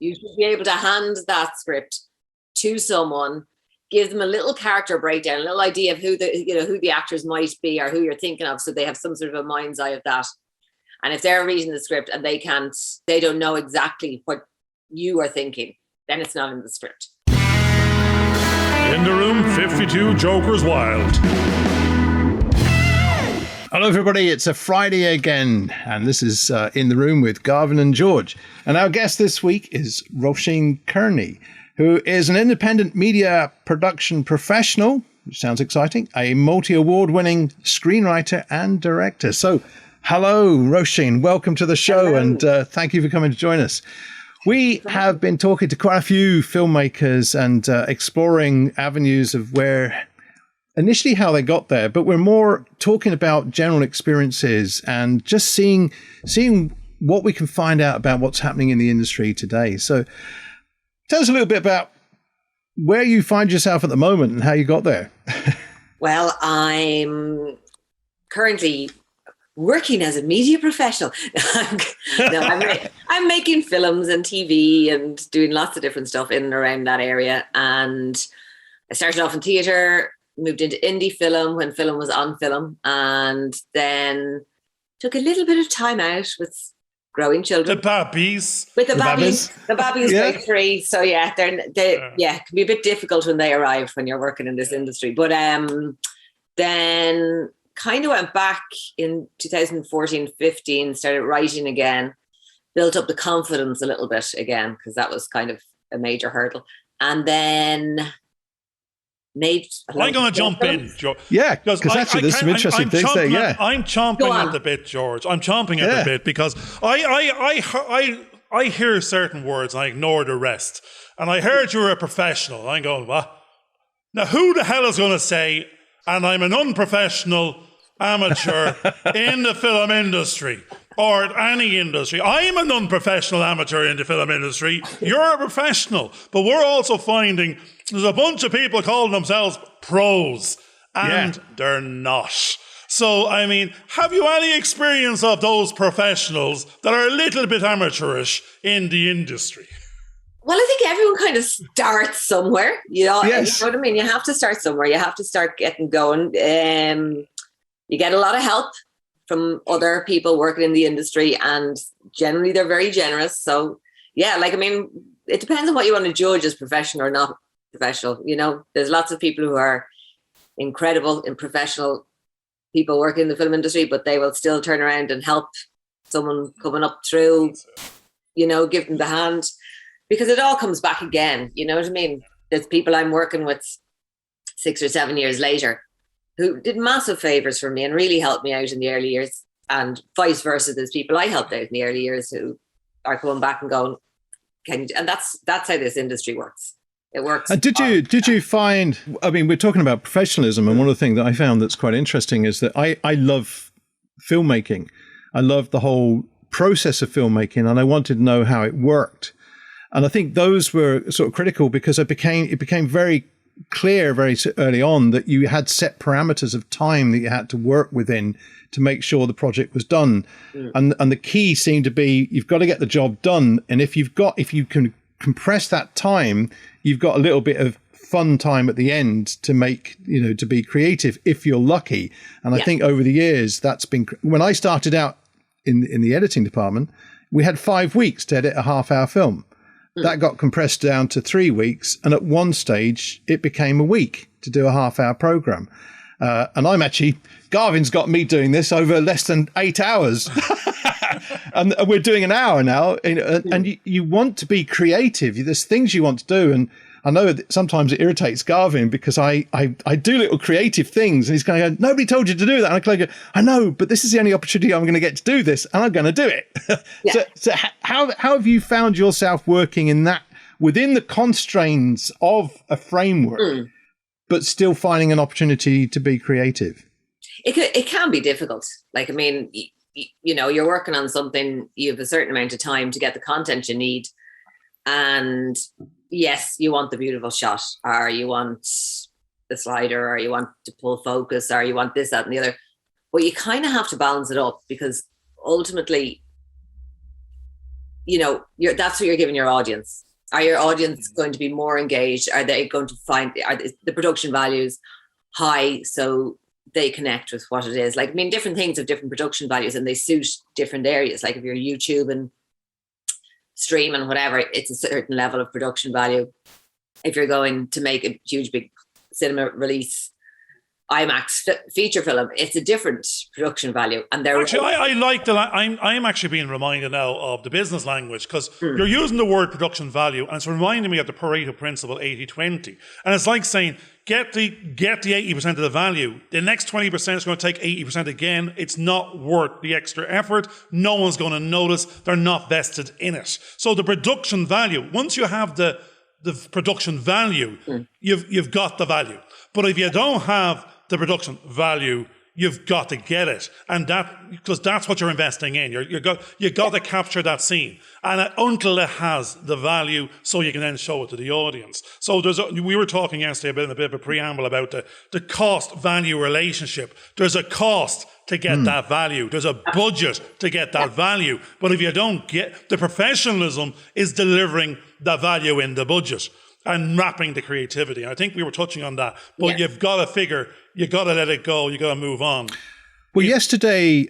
You should be able to hand that script to someone, give them a little character breakdown, a little idea of who the actors might be or who you're thinking of, so they have some sort of a mind's eye of that. And if they're reading the script and they don't know exactly what you are thinking, then it's not in the script. In the room, 52 Jokers Wild. Hello, everybody. It's a Friday again, and this is In the Room with Garvin and George. And our guest this week is Roisin Kearney, who is an independent media production professional, which sounds exciting, a multi-award-winning screenwriter and director. So, hello, Roisin. Welcome to the show, hello. And thank you for coming to join us. We have been talking to quite a few filmmakers and exploring avenues of where initially how they got there, but we're more talking about general experiences and just seeing what we can find out about what's happening in the industry today. So tell us a little bit about where you find yourself at the moment and how you got there. Well, I'm currently working as a media professional. I'm making films and TV and doing lots of different stuff in and around that area. And I started off in theatre, moved into indie film when film was on film, and then took a little bit of time out with growing children. The babbies. With the babbies. The babbies yeah. grade 3. So yeah, it can be a bit difficult when they arrive when you're working in this industry. But then kind of went back in 2014-15, started writing again, built up the confidence a little bit again, because that was kind of a major hurdle. And then I'm going to jump in, George. Yeah, because actually there's some interesting things there. Yeah, I'm chomping at the bit, George. I'm chomping at the bit because I hear certain words and I ignore the rest. And I heard you were a professional. I'm going, what? Now, who the hell is going to say, and I'm an unprofessional amateur in the film industry or any industry? I'm an unprofessional amateur in the film industry. You're a professional. But we're also finding there's a bunch of people calling themselves pros, and they're not. So, I mean, have you any experience of those professionals that are a little bit amateurish in the industry? Well, I think everyone kind of starts somewhere, Yes. You know what I mean? You have to start somewhere. You have to start getting going. You get a lot of help from other people working in the industry, and generally they're very generous. So, it depends on what you want to judge as professional or not professional. There's lots of people who are incredible and professional people working in the film industry, but they will still turn around and help someone coming up through, give them the hand, because it all comes back again. You know what I mean? There's people I'm working with 6 or 7 years later who did massive favors for me and really helped me out in the early years, and vice versa. There's people I helped out in the early years who are coming back and going, "Can you?" And that's how this industry works. It works. And did you find? I mean, we're talking about professionalism, and one of the things that I found that's quite interesting is that I love filmmaking. I love the whole process of filmmaking, and I wanted to know how it worked. And I think those were sort of critical because it became very clear very early on that you had set parameters of time that you had to work within to make sure the project was done. And the key seemed to be you've got to get the job done. And if you can compress that time, you've got a little bit of fun time at the end to make, to be creative if you're lucky. And I think over the years that's been, when I started out in the editing department, we had 5 weeks to edit a half-hour film. That got compressed down to 3 weeks. And at one stage, it became a week to do a half-hour program. And Garvin's got me doing this over less than 8 hours. And we're doing an hour now. And you want to be creative. There's things you want to do. And I know that sometimes it irritates Garvin because I do little creative things and he's going to go, nobody told you to do that. And I go, I know, but this is the only opportunity I'm going to get to do this and I'm going to do it. Yeah. So how have you found yourself working in that within the constraints of a framework, but still finding an opportunity to be creative? It can be difficult. You're working on something, you have a certain amount of time to get the content you need. And yes, you want the beautiful shot, or you want the slider, or you want to pull focus, or you want this, that, and the other. But you kind of have to balance it up because ultimately that's what you're giving your audience. Are your audience going to be more engaged? Are they going to find the production values high so they connect with what it is? Like, I mean, different things have different production values and they suit different areas. Like if you're YouTube and stream and whatever, it's a certain level of production value. If you're going to make a huge, big cinema release, IMAX feature film, it's a different production value. And they're actually, I like I'm actually being reminded now of the business language, because you're using the word production value, and it's reminding me of the Pareto principle 80-20. And it's like saying, get the 80% of the value. The next 20% is going to take 80% again. It's not worth the extra effort. No one's going to notice. They're not vested in it. So the production value, once you have the production value, you've got the value. But if you don't have the production value, you've got to get it, and because that's what you're investing in. You got to capture that scene, and until it has the value, so you can then show it to the audience. So we were talking yesterday a bit of a preamble about the cost value relationship. There's a cost to get that value. There's a budget to get that value. But if you don't get the professionalism, is delivering the value in the budget and wrapping the creativity. I think we were touching on that, but you've got to let it go. You got to move on. Well, yesterday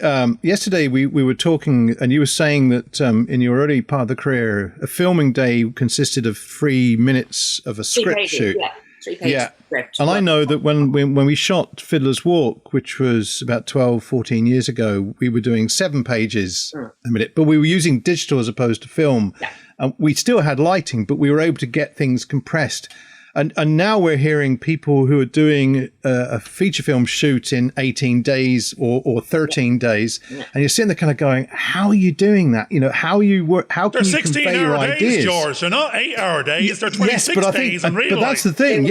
we were talking, and you were saying that in your early part of the career, a filming day consisted of 3 minutes of a script shoot. Yeah. 3-page script. And I know that when we shot Fiddler's Walk, which was about 12, 14 years ago, we were doing 7 pages a minute, but we were using digital as opposed to film. Yeah. We still had lighting, but we were able to get things compressed. And now we're hearing people who are doing a feature film shoot in 18 days or 13 days. Yeah. And you're sitting there kind of going, how are you doing that? How can you convey your ideas? Days, George. They're not 8-hour days. They're 26 days in real life. But that's the thing.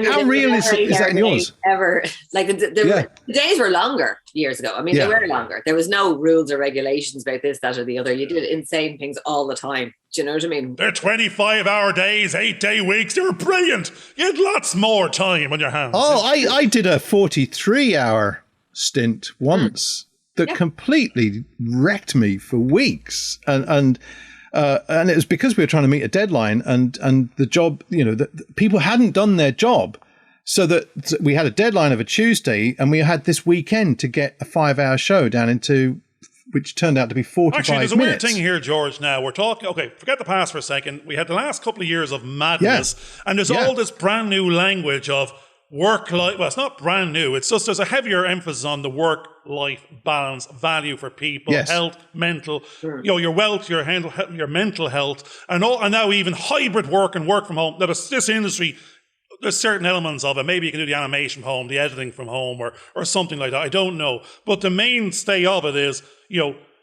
How real is that in yours? Ever. Like the days were longer years ago. I mean, they were longer. There was no rules or regulations about this, that, or the other. You did insane things all the time. Do you know what I mean? They're 25-hour days, 8-day weeks. They were brilliant. You had lots more time on your hands. Oh, I did a 43-hour stint once that completely wrecked me for weeks. And it was because we were trying to meet a deadline, and the job, people hadn't done their job. So that we had a deadline of a Tuesday, and we had this weekend to get a 5-hour show down into, which turned out to be 45 minutes. Actually, there's a weird thing here, George, now. We're talking, okay, forget the past for a second. We had the last couple of years of madness, and there's all this brand new language of work-life. Well, it's not brand new. It's just there's a heavier emphasis on the work-life balance, value for people, health, mental, your wealth, your mental health, and now even hybrid work and work from home. Now, this industry, there's certain elements of it. Maybe you can do the animation from home, the editing from home, or something like that. I don't know. But the mainstay of it is,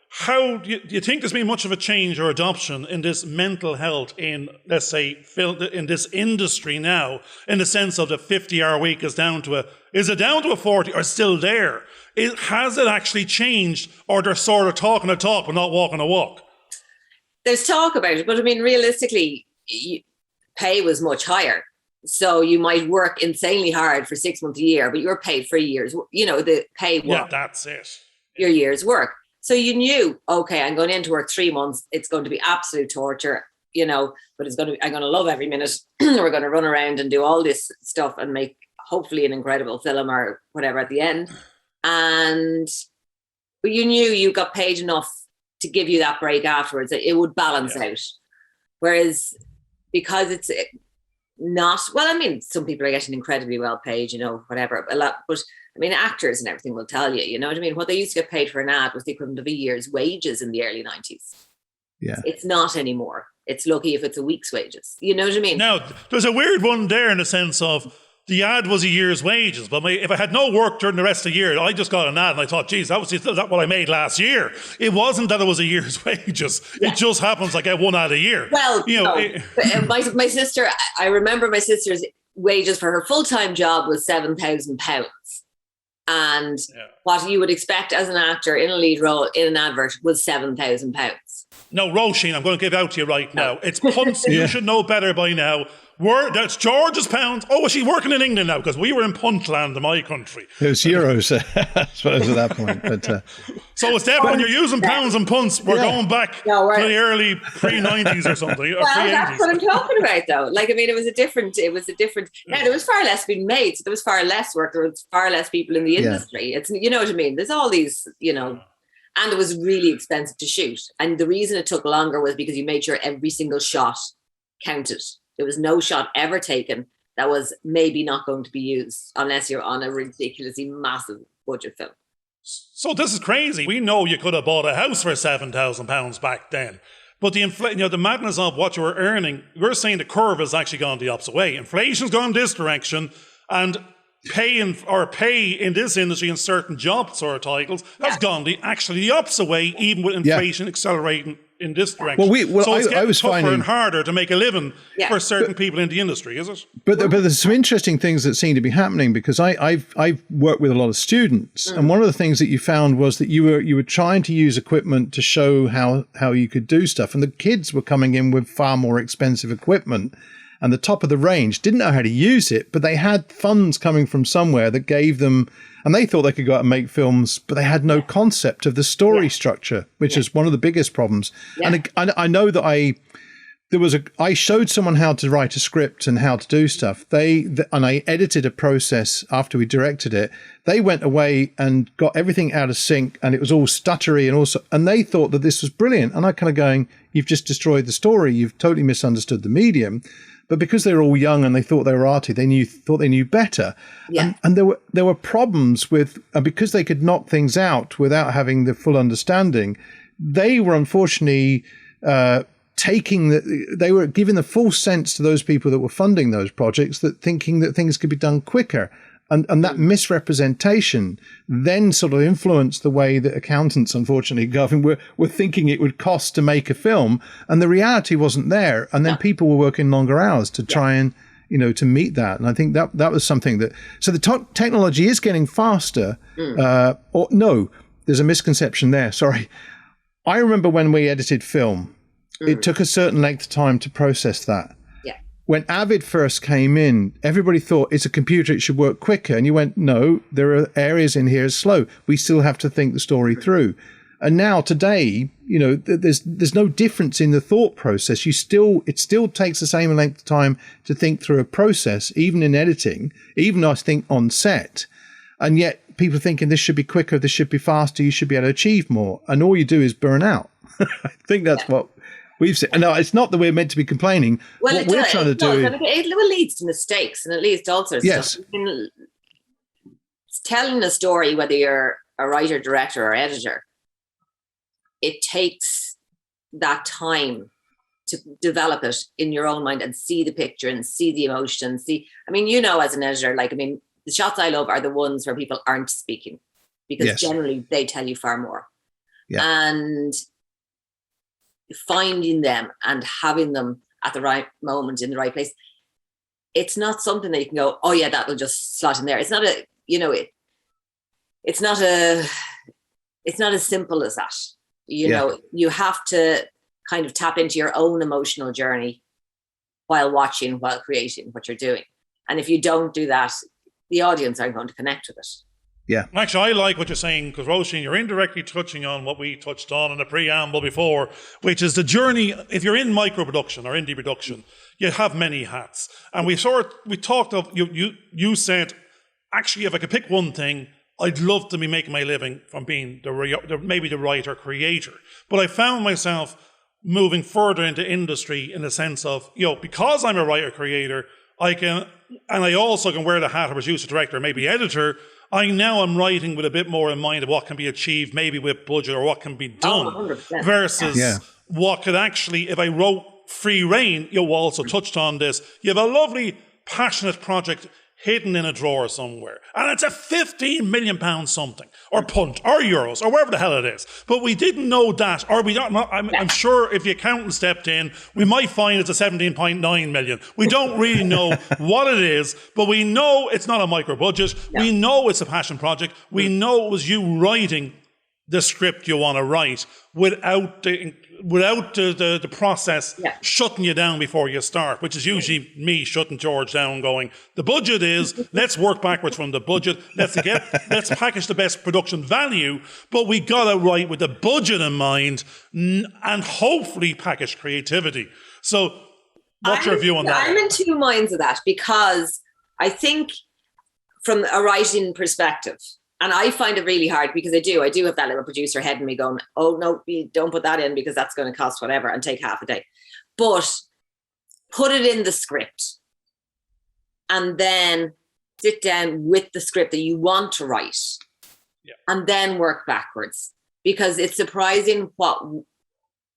how do you think there's been much of a change or adoption in this mental health in, let's say, in this industry now, in the sense of the 50-hour week is it down to a 40 or still there? Has it actually changed, or they're sort of talking a talk but not walking a walk? There's talk about it, but I mean, realistically, pay was much higher. So you might work insanely hard for 6 months a year, but you're paid for a year's, the pay work. Yeah, that's it. Your year's work. So you knew, okay, I'm going into work 3 months. It's going to be absolute torture, but I'm going to love every minute. We're going to run around and do all this stuff and make hopefully an incredible film or whatever at the end. But you knew you got paid enough to give you that break afterwards. It would balance out. Whereas because it's not, well, I mean, some people are getting incredibly well paid, whatever, a lot, but I mean, actors and everything will tell you, you know what I mean? What they used to get paid for an ad was the equivalent of a year's wages in the early 90s. Yeah. It's not anymore. It's lucky if it's a week's wages. You know what I mean? Now, there's a weird one there in the sense of the ad was a year's wages, but if I had no work during the rest of the year, I just got an ad and I thought, geez, that what I made last year. It wasn't that it was a year's wages. Yeah. It just happens I get one ad a year. Well, my sister, I remember my sister's wages for her full-time job was £7,000. And what you would expect as an actor in a lead role in an advert was £7,000. No, Roisin, I'm going to give out to you right now. It's punts. You should know better by now. That's George's pounds. Oh, is she working in England now? Because we were in Puntland in my country. It was euros, I suppose, at that point. But so it's definitely when you're using pounds and punts, we're going back to the early pre-90s or something. Or well, that's what I'm talking about, though. Like, I mean, it was a different. Now there was far less being made. So there was far less work. There was far less people in the industry. It's, you know what I mean. There's all these, you know, and it was really expensive to shoot. And the reason it took longer was because you made sure every single shot counted. There was no shot ever taken that was maybe not going to be used unless you're on a ridiculously massive budget film. So this is crazy. We know you could have bought a house for £7,000 back then. But the madness of what you were earning, we're saying the curve has actually gone the opposite way. Inflation's gone this direction, and pay in this industry in certain job sort of titles has gone the opposite way, even with inflation accelerating in this direction. So it's getting tougher and harder to make a living for certain people in the industry, is it? But there's some interesting things that seem to be happening, because I've worked with a lot of students, and one of the things that you found was that you were trying to use equipment to show how you could do stuff, and the kids were coming in with far more expensive equipment. And the top of the range didn't know how to use it, but they had funds coming from somewhere that gave them, and they thought they could go out and make films, but they had no concept of the story structure, which is one of the biggest problems. Yeah. And I know that I showed someone how to write a script and how to do stuff. And I edited a process after we directed it. They went away and got everything out of sync, and it was all stuttery, and they thought that this was brilliant. And I kind of going, you've just destroyed the story. You've totally misunderstood the medium. But because they were all young and they thought they were arty, thought they knew better. Yeah. And there were problems with, and because they could knock things out without having the full understanding, they were unfortunately they were giving the full sense to those people that were funding those projects, that thinking that things could be done quicker. And that misrepresentation then sort of influenced the way that accountants, unfortunately, Garvin, were thinking it would cost to make a film. And the reality wasn't there. And then people were working longer hours to try and, to meet that. And I think that was something that... So the technology is getting faster. There's a misconception there. Sorry. I remember when we edited film, it took a certain length of time to process that. When Avid first came in, everybody thought it's a computer, it should work quicker. And you went, no, there are areas in here slow. We still have to think the story through. And now today, there's no difference in the thought process. It still takes the same length of time to think through a process, even in editing, even I think on set. And yet people are thinking this should be quicker, this should be faster, you should be able to achieve more. And all you do is burn out. I think that's what we've said. No, it's not that we're meant to be complaining. Well, what we're trying to do. It leads to mistakes, and it leads to all sorts of stuff. Telling a story, whether you're a writer, director, or editor, it takes that time to develop it in your own mind and see the picture and see the emotion. As an editor, the shots I love are the ones where people aren't speaking, because generally they tell you far more. Yeah. And finding them and having them at the right moment in the right place, it's not something that you can go, oh yeah, that will just slot in there. It's not it's not as simple as that. You have to kind of tap into your own emotional journey while creating what you're doing. And if you don't do that, the audience aren't going to connect with it. Yeah. Actually, I like what you're saying, because Roisin, you're indirectly touching on what we touched on in the preamble before, which is the journey. If you're in micro-production or indie production, you have many hats. And we talked of, you said, actually, if I could pick one thing, I'd love to be making my living from being maybe the writer, creator. But I found myself moving further into industry in the sense of, because I'm a writer, creator, I also can wear the hat of producer, director, maybe editor. I'm writing with a bit more in mind of what can be achieved, maybe with budget, or what can be done, versus what could actually, if I wrote free reign, you also touched on this, you have a lovely, passionate project hidden in a drawer somewhere, and it's a £15 million something, or punt, or euros, or wherever the hell it is. But we didn't know that, or we don't. I'm sure if the accountant stepped in, we might find it's a 17.9 million. We don't really know what it is, but we know it's not a micro budget. We know it's a passion project. We know it was you writing the script you want to write without the process shutting you down before you start, which is usually me shutting George down going, the budget is, let's work backwards from the budget, let's package the best production value, but we got to write with the budget in mind and hopefully package creativity. So what's your view on that? I'm in two minds of that, because I think from a writing perspective, and I find it really hard because I do have that little producer head in me going, oh no, don't put that in because that's going to cost whatever and take half a day. But put it in the script and then sit down with the script that you want to write and then work backwards, because it's surprising what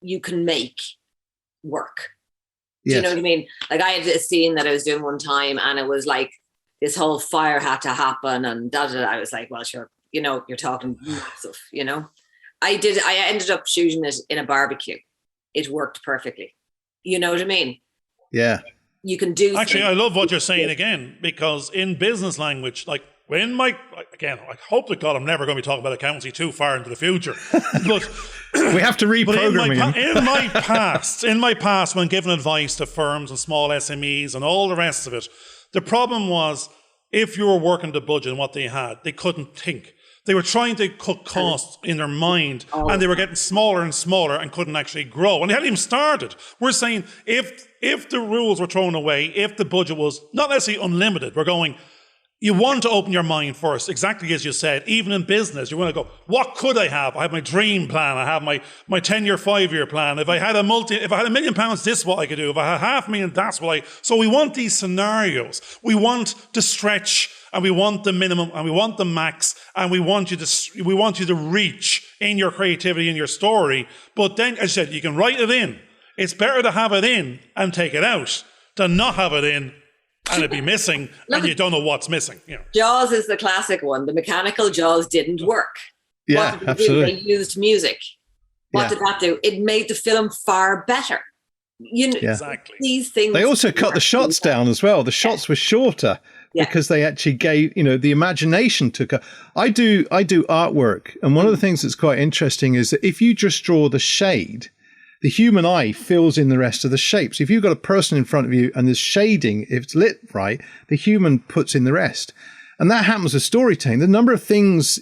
you can make work. Do you know what I mean? Like, I had a scene that I was doing one time and it was like, this whole fire had to happen and I was like, well, sure, you're talking massive, I ended up shooting it in a barbecue. It worked perfectly. You know what I mean? Yeah. You can do. Actually, I love what you're saying again, because in business language, like I hope to God I'm never going to be talking about accountancy too far into the future. But we have to reprogram in my past, when giving advice to firms and small SMEs and all the rest of it, the problem was, if you were working the budget and what they had, they couldn't think. They were trying to cut costs in their mind, and they were getting smaller and smaller and couldn't actually grow. And they hadn't even started. We're saying if the rules were thrown away, if the budget was not necessarily unlimited, we're going, you want to open your mind first, exactly as you said. Even in business, you want to go, what could I have? I have my dream plan. I have my 10-year, 5-year plan. If I had £1 million, this is what I could do. If I had $500,000, that's what So we want these scenarios. We want the stretch, and we want the minimum, and we want the max, and we want you to reach in your creativity, in your story. But then, as I said, you can write it in. It's better to have it in and take it out than not have it in and it'd be missing, and you don't know what's missing. Jaws is the classic one. The mechanical Jaws didn't work. Yeah, what did they absolutely. do? They used music. What did that do? It made the film far better. Exactly. These things. They also cut the shots down as well. The shots were shorter because they actually gave, the imagination took a. I do artwork, and one of the things that's quite interesting is that if you just draw the shade, the human eye fills in the rest of the shapes. If you've got a person in front of you and there's shading, if it's lit right, the human puts in the rest. And that happens with storytelling. The number of things,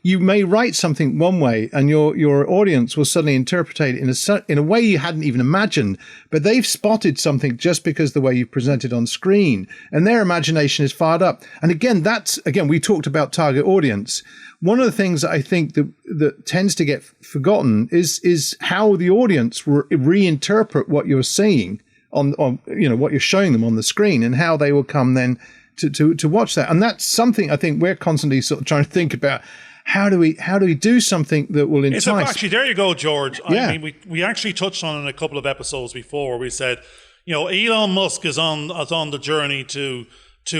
you may write something one way and your audience will suddenly interpret it in a way you hadn't even imagined, but they've spotted something just because the way you present it on screen, and their imagination is fired up. And again, we talked about target audience. One of the things that I think that tends to get forgotten is how the audience reinterpret what you're seeing on what you're showing them on the screen, and how they will come then to watch that. And that's something I think we're constantly sort of trying to think about. How do we do something that will entice? Actually, there you go, George. Yeah. I mean, we actually touched on it in a couple of episodes before, where we said, Elon Musk is on the journey to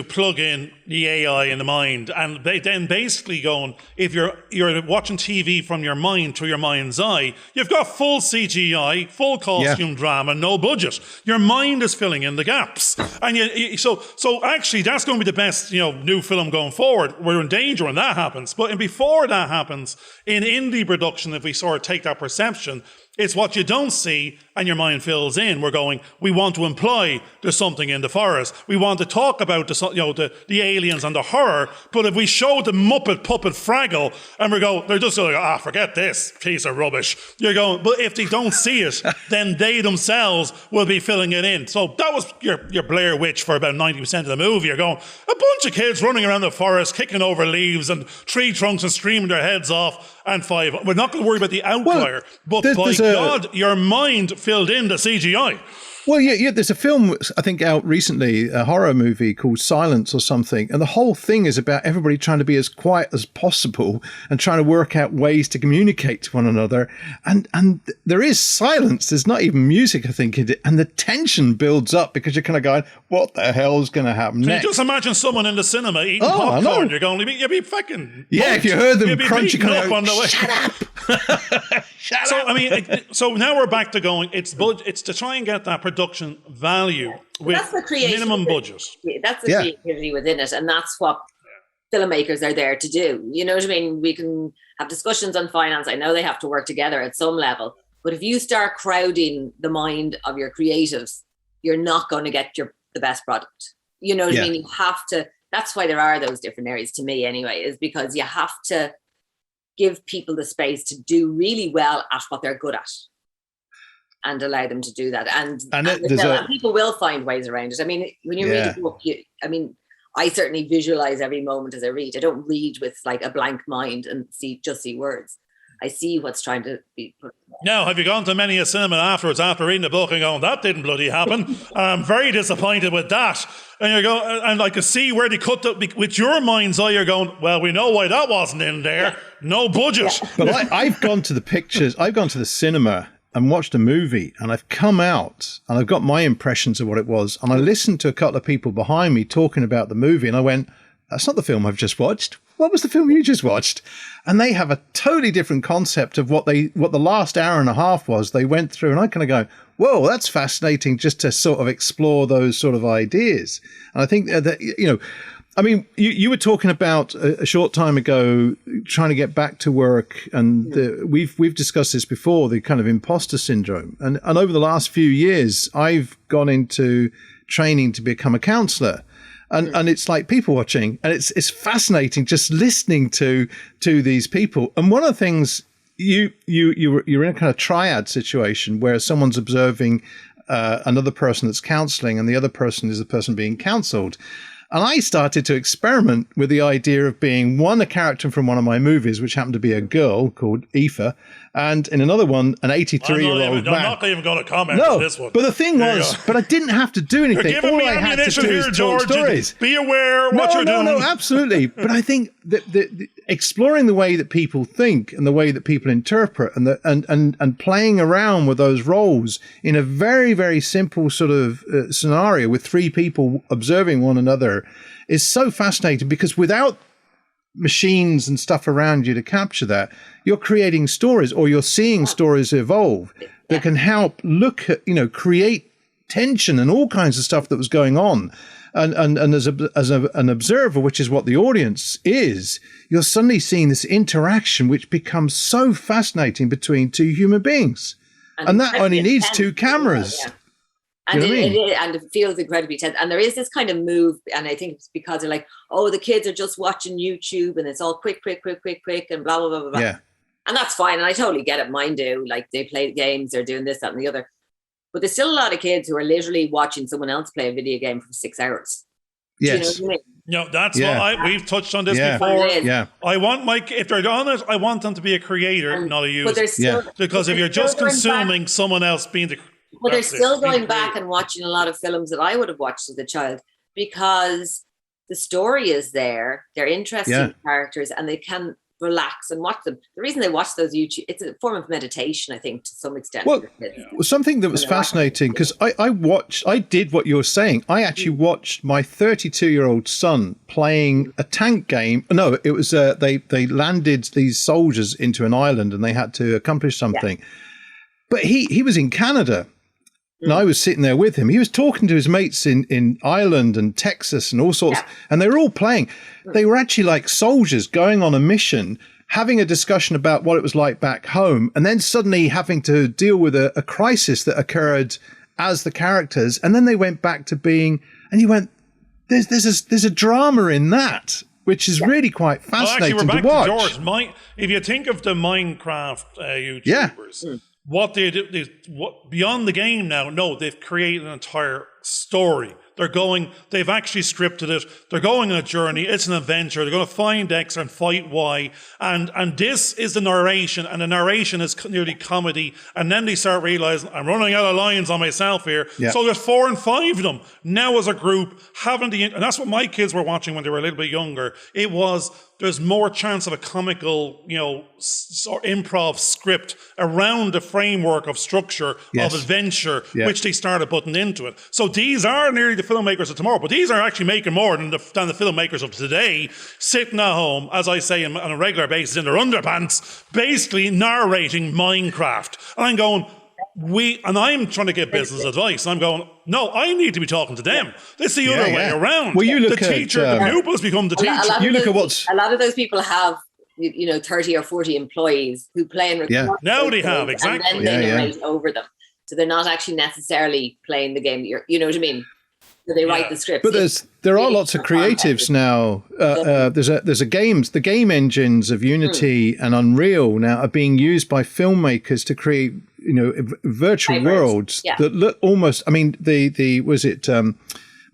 plug in the AI in the mind, and they then basically going, if you're watching TV from your mind through your mind's eye, you've got full CGI, full costume drama, no budget. Your mind is filling in the gaps, and so actually that's going to be the best new film going forward. We're in danger when that happens, but before that happens, in indie production, if we sort of take that perception, it's what you don't see and your mind fills in. We're going, we want to imply there's something in the forest. We want to talk about the aliens and the horror, but if we show the Muppet puppet Fraggle and we go, they're just like, forget this piece of rubbish. You're going, but if they don't see it, then they themselves will be filling it in. So that was your Blair Witch for about 90% of the movie. You're going, a bunch of kids running around the forest, kicking over leaves and tree trunks and screaming their heads off, and 5. We're not going to worry about the outlier, but by God, your mind filled in the CGI. Well, yeah, there's a film, I think, out recently, a horror movie called Silence or something. And the whole thing is about everybody trying to be as quiet as possible and trying to work out ways to communicate to one another. And there is silence. There's not even music, I think. And the tension builds up because you're kind of going, what the hell is going to happen next? You just imagine someone in the cinema eating popcorn. You're going, you'd be fucking... Yeah, if you heard them crunch, you kind of go, on the way. Shut up. So, I mean, so now we're back to going, it's to try and get that production value with minimum budget. That's the creativity within it. And that's what filmmakers are there to do. You know what I mean? We can have discussions on finance. I know they have to work together at some level, but if you start crowding the mind of your creatives, you're not going to get the best product. You know what I mean? You have to, that's why there are those different areas to me anyway, is because you have to give people the space to do really well at what they're good at and allow them to do that. And people will find ways around it. I mean, when you read a book, I certainly visualize every moment as I read. I don't read with like a blank mind and see words. I see what's trying to be put. Now, have you gone to many a cinema afterwards after reading the book and going, that didn't bloody happen? I'm very disappointed with that. And you're going, and I can see where they cut with your mind's eye, you're going, well, we know why that wasn't in there. Yeah. No budget. Yeah. But I've gone to the pictures, I've gone to the cinema and watched a movie, and I've come out and I've got my impressions of what it was. And I listened to a couple of people behind me talking about the movie, and I went, that's not the film I've just watched. What was the film you just watched? And they have a totally different concept of what the last hour and a half was they went through. And I kind of go, whoa, that's fascinating just to sort of explore those sort of ideas. And I think that, you know, I mean, you were talking about a short time ago trying to get back to work, and we've discussed this before, the kind of imposter syndrome. And over the last few years, I've gone into training to become a counselor. And it's like people watching, and it's fascinating just listening to these people. And one of the things you're in a kind of triad situation where someone's observing another person that's counseling, and the other person is the person being counseled. And I started to experiment with the idea of being a character from one of my movies, which happened to be a girl called Aoife, and in another one, an 83-year-old man. I'm not even going to comment on this one. But the thing was, but I didn't have to do anything. You're giving me ammunition here, George. Be aware what you're doing. No, absolutely. But I think that the exploring the way that people think and the way that people interpret, and playing around with those roles in a very, very simple sort of scenario with three people observing one another is so fascinating, because without machines and stuff around you to capture that, you're creating stories, or you're seeing stories evolve that can help look at, create tension and all kinds of stuff that was going on. And as an observer, which is what the audience is, you're suddenly seeing this interaction which becomes so fascinating between two human beings. And that only needs two cameras. Yeah. And it feels incredibly tense. And there is this kind of move, and I think it's because they're like, oh, the kids are just watching YouTube and it's all quick, and blah, blah, blah, blah, blah. Yeah. And that's fine. And I totally get it. Mine do. Like, they play games, they're doing this, that, and the other. But there's still a lot of kids who are literally watching someone else play a video game for 6 hours. Yes. Do you know what I mean? No, that's what we've touched on this before. Yeah. I want if they're on it, I want them to be a creator, not a user. But still, because if you're just consuming someone else being the... Well, they're still going back and watching a lot of films that I would have watched as a child, because the story is there, they're interesting characters, and they can relax and watch them. The reason they watch those YouTube, it's a form of meditation, I think, to some extent. Well, something that was fascinating, because I did what you're saying. I actually watched my 32-year-old son playing a tank game. No, it was they landed these soldiers into an island and they had to accomplish something. Yeah. But he was in Canada. And I was sitting there with him. He was talking to his mates in Ireland and Texas and all sorts. Yeah. And they were all playing. They were actually like soldiers going on a mission, having a discussion about what it was like back home, and then suddenly having to deal with a crisis that occurred as the characters. And then they went back to being, and you went, there's a drama in that, which is really quite fascinating to watch. To George, if you think of the Minecraft YouTubers, what they do is, beyond the game now, they've created an entire story. They've actually scripted it. They're going on a journey. It's an adventure. They're going to find X and fight Y. And this is the narration, and the narration is nearly comedy. And then they start realizing, I'm running out of lines on myself here. Yeah. So there's 4 and 5 of them now as a group having and that's what my kids were watching when they were a little bit younger. There's more chance of a comical, improv script around the framework of structure of adventure, which they started putting into it. So these are nearly the filmmakers of tomorrow, but these are actually making more than the filmmakers of today, sitting at home, as I say, on a regular basis in their underpants, basically narrating Minecraft. And I'm going, I'm trying to give business advice. I'm going, no, I need to be talking to them. It's the other way around. Well, you look the at, teacher, the pupils become the teacher. A lot of those people have, 30 or 40 employees who play and record. Now they have, exactly. And then they narrate over them. So they're not actually necessarily playing the game. You know what I mean? So they write the script. But there are lots of creatives now. There's the game engines of Unity and Unreal now are being used by filmmakers to create virtual worlds that look almost. I mean,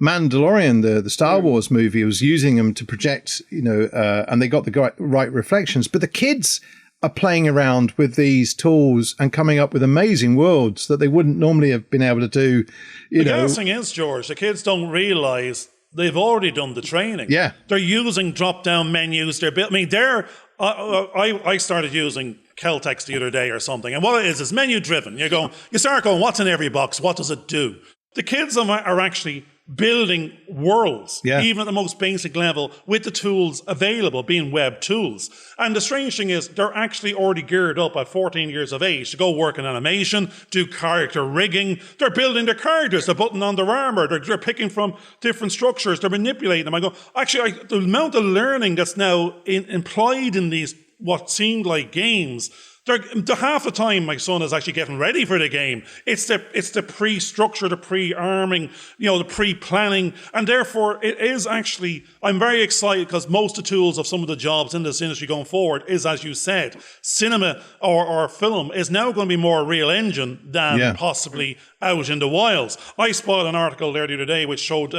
Mandalorian, the Star Wars movie, was using them to project, and they got the right reflections. But the kids are playing around with these tools and coming up with amazing worlds that they wouldn't normally have been able to do. The thing is, George, the kids don't realise they've already done the training. Yeah, they're using drop-down menus. They're built. I mean, I started using Celtex the other day or something, and what it is menu-driven. You start going, what's in every box? What does it do? The kids are actually building worlds, even at the most basic level, with the tools available, being web tools. And the strange thing is, they're actually already geared up at 14 years of age to go work in animation, do character rigging. They're building their characters, they're putting on their armor, they're picking from different structures, they're manipulating them. I go, actually, the amount of learning that's now implied in these, what seemed like games, the half the time my son is actually getting ready for the game. It's the pre-structure, the pre-arming, the pre-planning, and therefore it is actually. I'm very excited because most of the tools of some of the jobs in this industry going forward is, as you said, cinema or film is now going to be more a real engine than possibly out in the wilds. I spotted an article there the other day which showed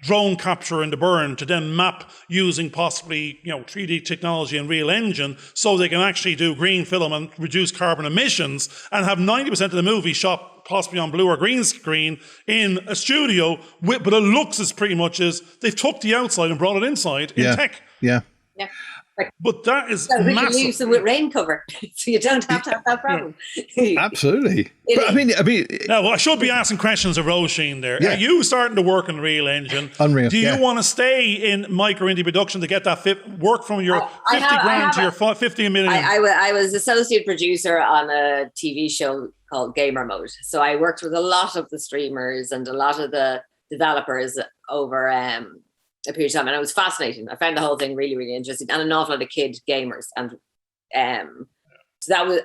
drone capture in the burn to then map using possibly 3D technology and real engine so they can actually do green film and reduce carbon emissions and have 90% of the movie shot possibly on blue or green screen in a studio, but it looks as pretty much as they've took the outside and brought it inside in tech. Yeah. But that is we massive. can use them with rain cover, so you don't have to have that problem. Absolutely. But I mean, now I should be asking questions of Roisin there. Are you starting to work in Real Engine? Unreal. Do you want to stay in micro indie production to get that work from your 50 grand to your 50 million? I was associate producer on a TV show called Gamer Mode, so I worked with a lot of the streamers and a lot of the developers over a period of time, and it was fascinating. I found the whole thing really, really interesting, and an awful lot of kid gamers, and so that was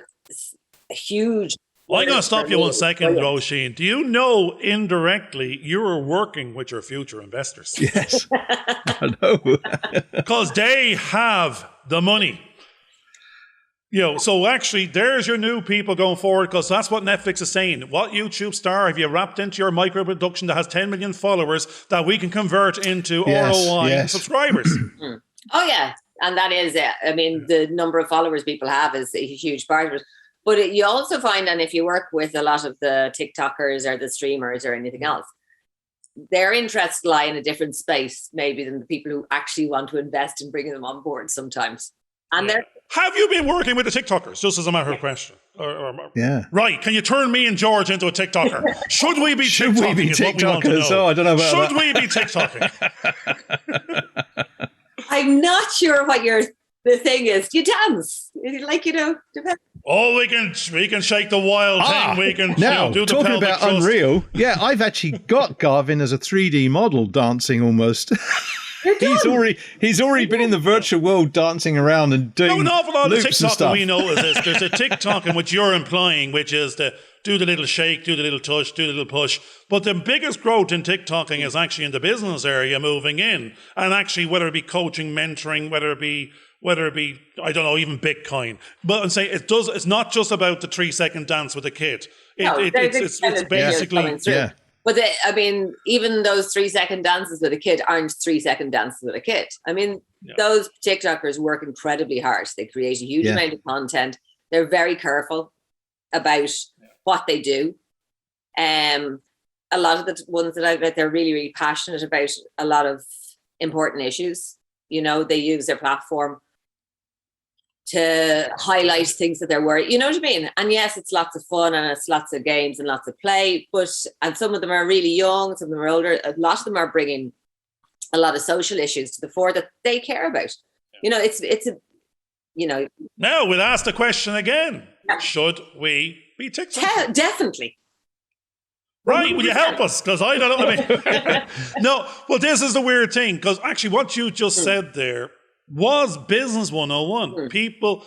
a huge. I'm going to stop you 1 second, Roisin. Do you know indirectly you were working with your future investors? Yes, I know, because they have the money. So actually, there's your new people going forward, because that's what Netflix is saying. What YouTube star have you wrapped into your micro production that has 10 million followers that we can convert into ROI subscribers? Oh, yeah. And that is it. I mean, the number of followers people have is a huge part of it. But you also find, and if you work with a lot of the TikTokers or the streamers or anything else, their interests lie in a different space, maybe, than the people who actually want to invest in bringing them on board sometimes. And have you been working with the TikTokers, just as a matter of question? Right. Can you turn me and George into a TikToker? Should we be TikTokers? Oh, I don't know about Should we be TikToking? I'm not sure what the thing is. You dance. Depends. Oh, we can shake the wild thing. We can do the talking about thrust. Unreal. Yeah, I've actually got Garvin as a 3D model dancing almost. He's already been in the virtual world dancing around and doing an awful lot of loops and TikTok stuff. we know is there's a TikTok in which you're implying, which is to do the little shake, do the little touch, do the little push. But the biggest growth in TikToking is actually in the business area moving in, and actually whether it be coaching, mentoring, whether it be I don't know, even Bitcoin. But I'm saying it's not just about the 3-second dance with a kid. It's basically But even those 3-second dances with a kid aren't 3-second dances with a kid. I mean, those TikTokers work incredibly hard. They create a huge amount of content. They're very careful about what they do. A lot of the ones that I've met, they're really, really passionate about a lot of important issues. They use their platform to highlight things that they're worried, you know what I mean? And yes, it's lots of fun and it's lots of games and lots of play, and some of them are really young, some of them are older. A lot of them are bringing a lot of social issues to the fore that they care about. Now we'll ask the question again. Should we be TikTok? Definitely. Right, will you help us? Because I don't know. I mean, no, well, this is the weird thing. Because actually, what you just said there was business 101. People,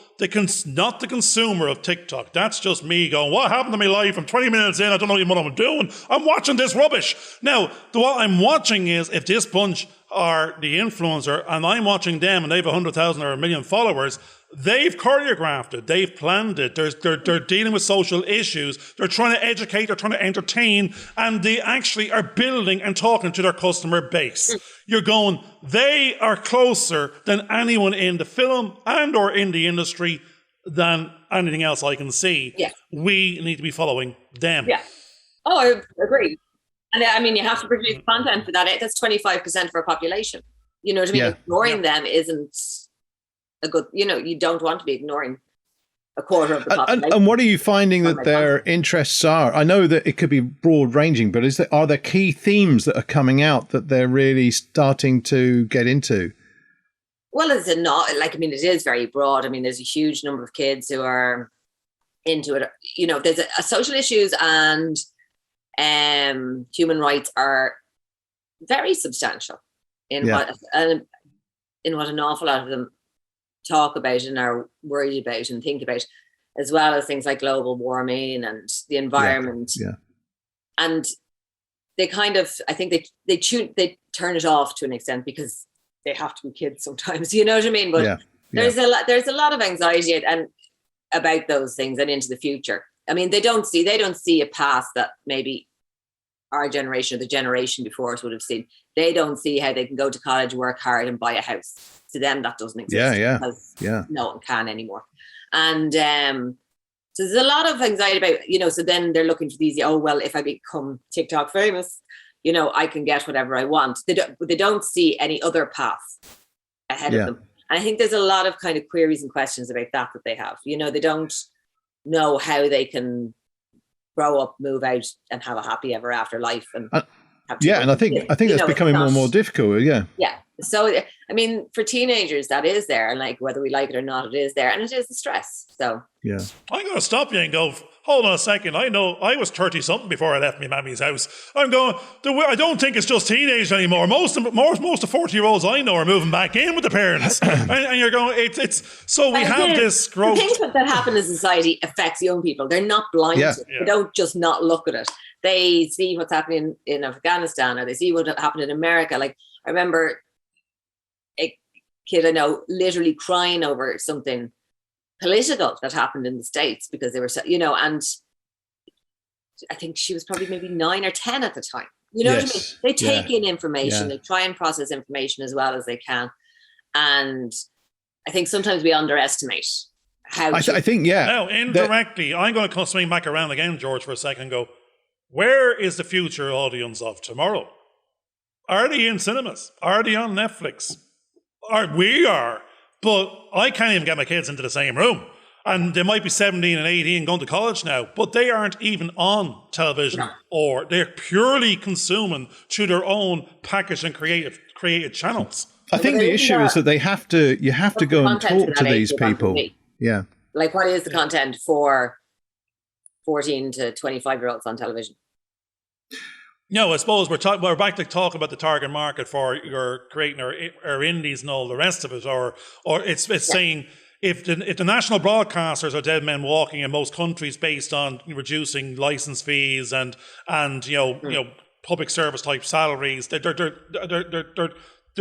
not the consumer of TikTok. That's just me going, what happened to my life? I'm 20 minutes in. I don't know even what I'm doing. I'm watching this rubbish. Now, what I'm watching is if this bunch are the influencer and I'm watching them and they have 100,000 or 1 million followers, they've choreographed it. They've planned it. They're dealing with social issues. They're trying to educate. They're trying to entertain. And they actually are building and talking to their customer base. You're going, they are closer than anyone in the film and or in the industry than anything else I can see. Yeah. We need to be following them. Yeah. Oh, I agree. And I mean, you have to produce content for that. That's 25% for a population. You know what I mean? Yeah. Ignoring them isn't a good, you don't want to be ignoring a quarter of the population. And what are you finding that their interests are? I know that it could be broad ranging, but are there key themes that are coming out that they're really starting to get into? Well, it is very broad. I mean, there's a huge number of kids who are into it. There's a social issues and human rights are very substantial in what an awful lot of them talk about and are worried about and think about, as well as things like global warming and the environment. Yeah. And they kind of, I think they turn it off to an extent because they have to be kids sometimes, you know what I mean? But there's a lot of anxiety and about those things and into the future. I mean, they don't see a past that maybe our generation or the generation before us would have seen. They don't see how they can go to college, work hard and buy a house. To them, that doesn't exist. Because no one can anymore. And so there's a lot of anxiety about, so then they're looking for these, if I become TikTok famous, I can get whatever I want. They don't see any other path ahead of them. And I think there's a lot of kind of queries and questions about that they have. They don't know how they can grow up, move out and have a happy ever after life. And and I think that's becoming more and more difficult. Yeah. So, I mean, for teenagers, that is there. And like, whether we like it or not, it is there. And it is the stress. So, yeah. I'm going to stop you and go, hold on a second. I know I was 30-something before I left my mammy's house. I'm going, I don't think it's just teenagers anymore. Most of 40-year-olds I know are moving back in with the parents. and you're going, it's so we have this growth. The things that happen in society affects young people. They're not blind to it. They don't just not look at it. They see what's happening in Afghanistan or they see what happened in America. Like, I remember a kid I know literally crying over something political that happened in the States because they were, and I think she was probably maybe 9 or 10 at the time. You know what I mean? They take in information, they try and process information as well as they can. And I think sometimes we underestimate how I think. Now, indirectly, I'm going to swing back around again, George, for a second and go, where is the future audience of tomorrow? Are they in cinemas? Are they on Netflix? We are. But I can't even get my kids into the same room. And they might be 17 and 18 going to college now, but they aren't even on television or they're purely consuming through their own packaged and created channels. I think the issue is that you have to go and talk to these people. Yeah. Like, what is the content for 14 to 25-year-olds on television? No, I suppose we're back to talk about the target market for your creating our indies and all the rest of it, or it's saying if the national broadcasters are dead men walking in most countries based on reducing license fees and public service type salaries, they're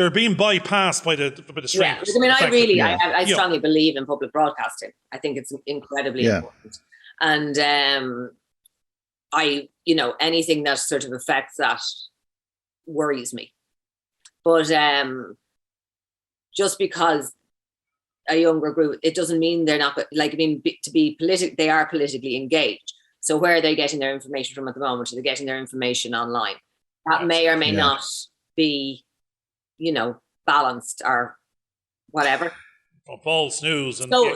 being bypassed by the streamers. Yeah, I mean, I strongly believe in public broadcasting. I think it's incredibly important, and anything that sort of affects that worries me. But just because a younger group, it doesn't mean they're not, to be political, they are politically engaged. So where are they getting their information from at the moment? Are they getting their information online? That may or may not be, balanced or whatever. False news. And So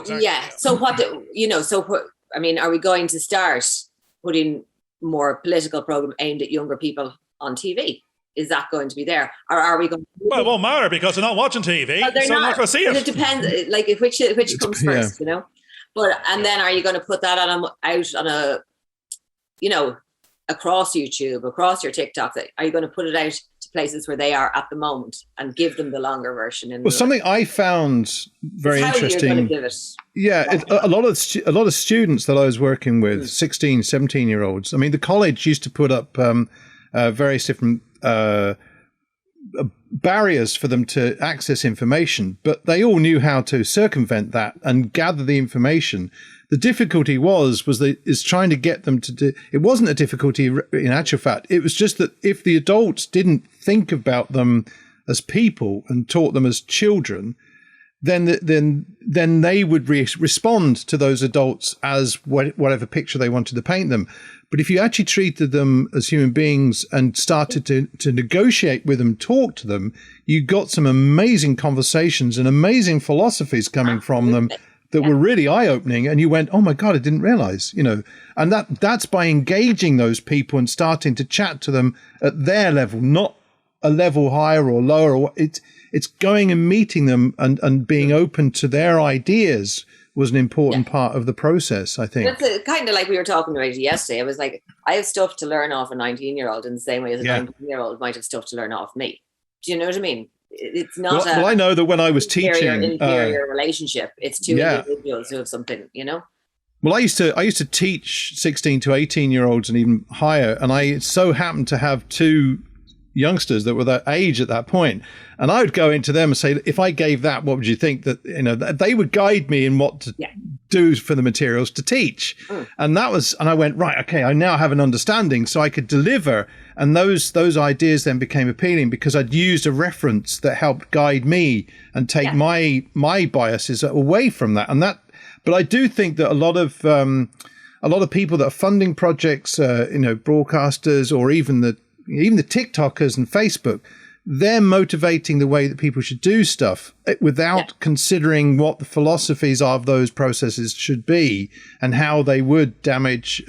are we going to start putting more political program aimed at younger people on TV? Is that going to be there, or are we going? Well, it won't matter because they're not watching TV, so they're not going to see it. It depends, which comes first, But and then are you going to put that out on across YouTube, across your TikTok, are you going to put it out to places where they are at the moment and give them the longer version? Well, something I found very interesting. You're give it. A lot of students that I was working with, 16, 17-year-olds. I mean, the college used to put up various different barriers for them to access information, but they all knew how to circumvent that and gather the information. The difficulty was trying to get them to do. It wasn't a difficulty in actual fact. It was just that if the adults didn't think about them as people and taught them as children, then they would respond to those adults as whatever picture they wanted to paint them. But if you actually treated them as human beings and started to negotiate with them, talk to them, you got some amazing conversations and amazing philosophies coming from them that were really eye-opening, and you went, oh my God, I didn't realize, and that's by engaging those people and starting to chat to them at their level, not a level higher or lower. It's going and meeting them and being open to their ideas was an important part of the process, I think. That's kind of like we were talking about yesterday. I was like, I have stuff to learn off a 19-year-old in the same way as a 19-year-old might have stuff to learn off me. Do you know what I mean? It's not well, I know that when I was teaching inferior relationship, it's two individuals who have something, Well, I used to teach 16 to 18-year-olds and even higher, and I so happened to have two youngsters that were that age at that point, and I would go into them and say, if I gave that, what would you think? That they would guide me in what to do for the materials to teach. And I went, right, okay, I now have an understanding, so I could deliver. And those ideas then became appealing because I'd used a reference that helped guide me and take my biases away from that. But I do think that a lot of people that are funding projects, broadcasters, or even the TikTokers and Facebook, they're motivating the way that people should do stuff without considering what the philosophies of those processes should be and how they would damage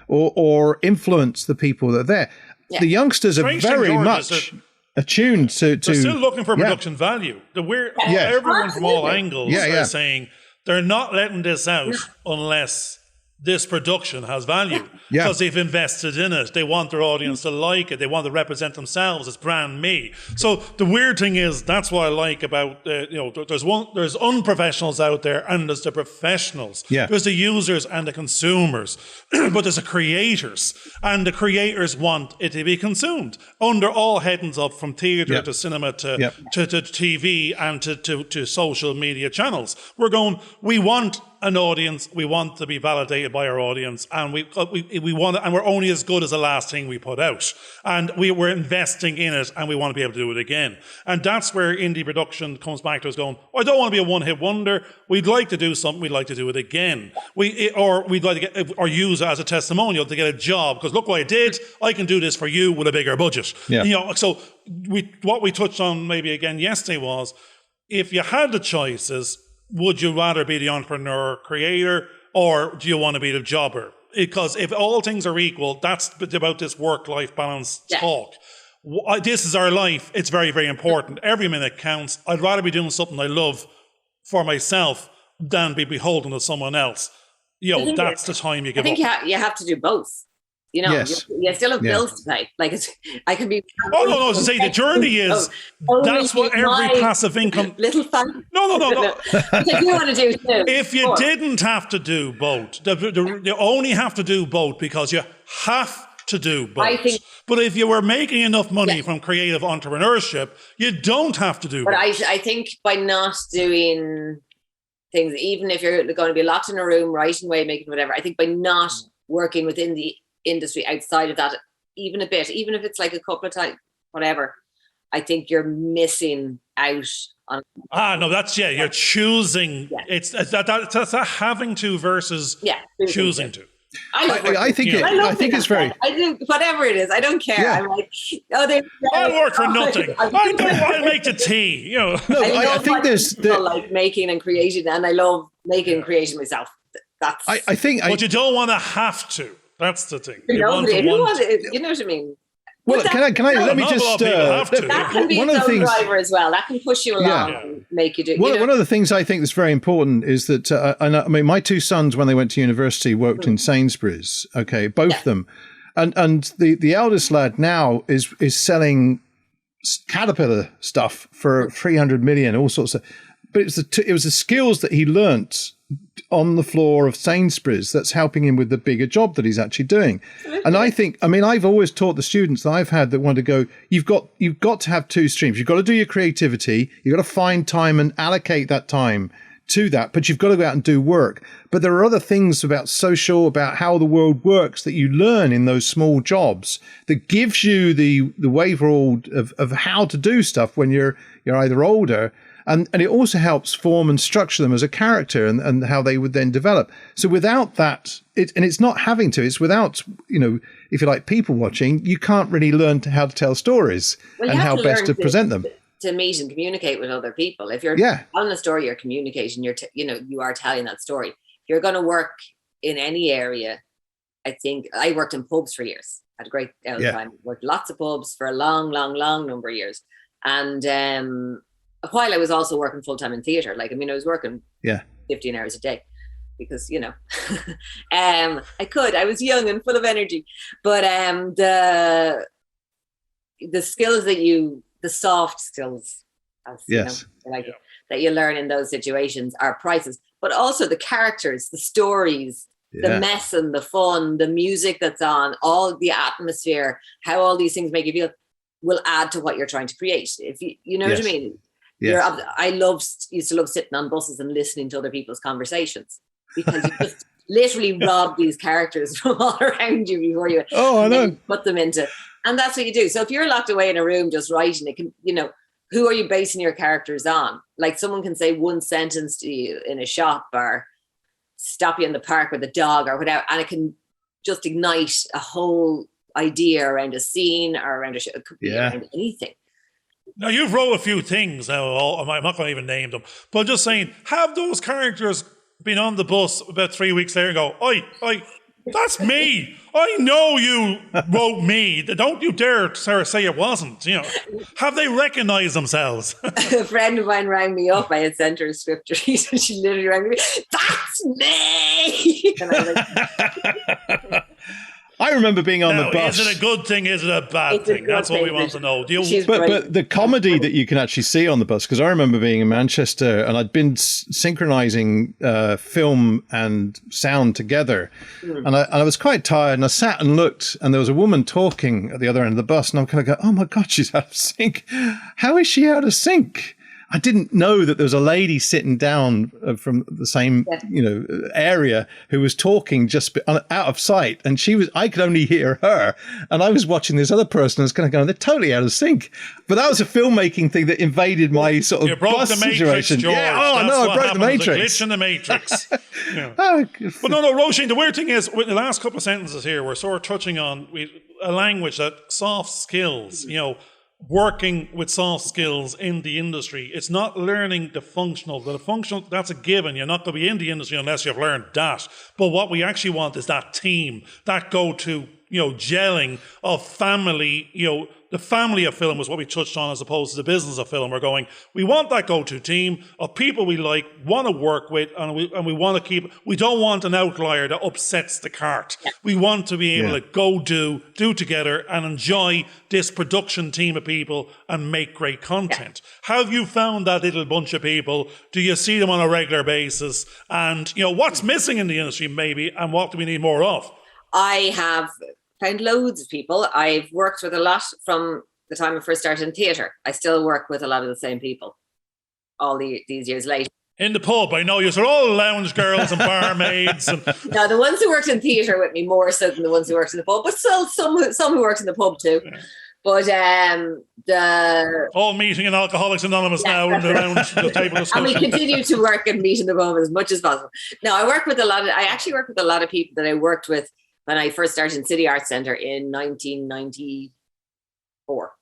or influence the that are there. Yeah. The youngsters are very much attuned to... They're still looking for production value. Everyone from all angles are saying they're not letting this out unless this production has value because they've invested in it. They want their audience to like it. They want to represent themselves as brand me. So the weird thing is, that's what I like about, there's unprofessionals out there and there's the professionals. Yeah. There's the users and the consumers, but there's the creators, and the creators want it to be consumed under all headings up, from theatre to cinema to TV and to social media channels. We want an audience. We want to be validated by our audience, and we want, and we're only as good as the last thing we put out, and we're investing in it, and we want to be able to do it again. And that's where indie production comes back to us going, I don't want to be a one-hit wonder. We'd like to do something. We'd like to do it again. We'd like to get, or use it as a testimonial to get a job, because look what I did. I can do this for you with a bigger budget. Yeah. So what we touched on maybe again yesterday was, if you had the choices, would you rather be the entrepreneur creator, or do you want to be the jobber? Because if all things are equal, that's about this work-life balance talk. This is our life. It's very, very important. Every minute counts. I'd rather be doing something I love for myself than be beholden to someone else. That's the time you give up. I think you have to do both. You still have bills to pay. Like, I can be... Oh, no, to say the journey is, that's what every passive income... Little fun. No. If you want to do too. If you didn't have to do both, you only have to do both because you have to do both. But if you were making enough money from creative entrepreneurship, you don't have to do both. But I think by not doing things, even if you're going to be locked in a room, writing away, making whatever, I think by not working within the industry outside of that even a bit, even if it's like a couple of times, whatever, I think you're missing out on. No, that's you're choosing. It's that's a having to versus choosing to. I think it's very. I do whatever it is. I don't care. I'm like, I work for nothing. I don't want to make the tea. No, I think there's like making and creating, and I love making and creating myself. That's. I think, but you don't want to have to. That's the thing. You know what I mean? Well, can I let me just... that can be a zone driver as well. That can push you along and make you do... One of the things I think that's very important is that, my two sons, when they went to university, worked in Sainsbury's, both of them. And the eldest lad now is selling Caterpillar stuff for 300 million, all sorts of. But it was the skills that he learnt on the floor of Sainsbury's that's helping him with the bigger job that he's actually doing. And I've always taught the students that I've had that want to go, you've got to have two streams. You've got to do your creativity. You've got to find time and allocate that time to that, but you've got to go out and do work. But there are other things about social, about how the world works that you learn in those small jobs that gives you the wherewithal of how to do stuff when you're either older. And it also helps form and structure them as a character and how they would then develop. So without that, it's not having to, it's without, if you like, people watching, you can't really learn how to tell stories and how best to present them. To meet and communicate with other people. If you're telling a story, you're communicating, you are telling that story. If you're going to work in any area, I think I worked in pubs for years. Had a great time. Worked lots of pubs for a long number of years. And while I was also working full time in theatre, I was working 15 hours a day because, I was young and full of energy. But the skills the soft skills, that you learn in those situations are priceless. But also the characters, the stories, the mess and the fun, the music that's on, all the atmosphere, how all these things make you feel will add to what you're trying to create. If you know what I mean? Yes. I used to love sitting on buses and listening to other people's conversations because you just literally rob these characters from all around you before you put them into. And that's what you do. So if you're locked away in a room just writing, it can, who are you basing your characters on? Like someone can say one sentence to you in a shop or stop you in the park with a dog or whatever, and it can just ignite a whole idea around a scene or around a show. It could be around anything. Now, you've wrote a few things now. I'm not going to even name them. But I'm just saying, have those characters been on the bus about 3 weeks later and go, Oi, that's me. I know you wrote me. Don't you dare, Sarah, say it wasn't. Have they recognised themselves? A friend of mine rang me up. I had sent her a script to read, and she literally rang me, that's me. And I was like, I remember being on the bus. Is it a good thing? Is it a bad thing? That's what we want to know. But the comedy that you can actually see on the bus, because I remember being in Manchester and I'd been synchronizing film and sound together. And I was quite tired and I sat and looked and there was a woman talking at the other end of the bus and I'm kind of going, oh my God, she's out of sync. How is she out of sync? I didn't know that there was a lady sitting down from the same, area who was talking just out of sight. And I could only hear her. And I was watching this other person and I was kind of going, they're totally out of sync. But that was a filmmaking thing that invaded my sort of bus situation. George. I broke the Matrix. A glitch in the Matrix. But no, Roisin, the weird thing is, with the last couple of sentences here, we're sort of touching on a language that soft skills, working with soft skills in the industry. It's not learning the functional. The functional, that's a given. You're not going to be in the industry unless you've learned that. But what we actually want is that team, that go-to, gelling of family, the family of film is what we touched on as opposed to the business of film. We're going, we want that go-to team of people we like, want to work with, and we want to we don't want an outlier that upsets the cart. Yeah. We want to be able to go do together and enjoy this production team of people and make great content. Yeah. Have you found that little bunch of people? Do you see them on a regular basis? And, what's missing in the industry maybe, and what do we need more of? I have found loads of people. I've worked with a lot from the time I first started in theatre. I still work with a lot of the same people all these years later. In the pub, I know you're all lounge girls and barmaids. No, the ones who worked in theatre with me more so than the ones who worked in the pub, but still some who worked in the pub too. Yeah. But all meeting in Alcoholics Anonymous now and around the table of and we continue to work and meet in the pub as much as possible. No, I actually work with a lot of people that I worked with when I first started in City Arts Centre in 1994.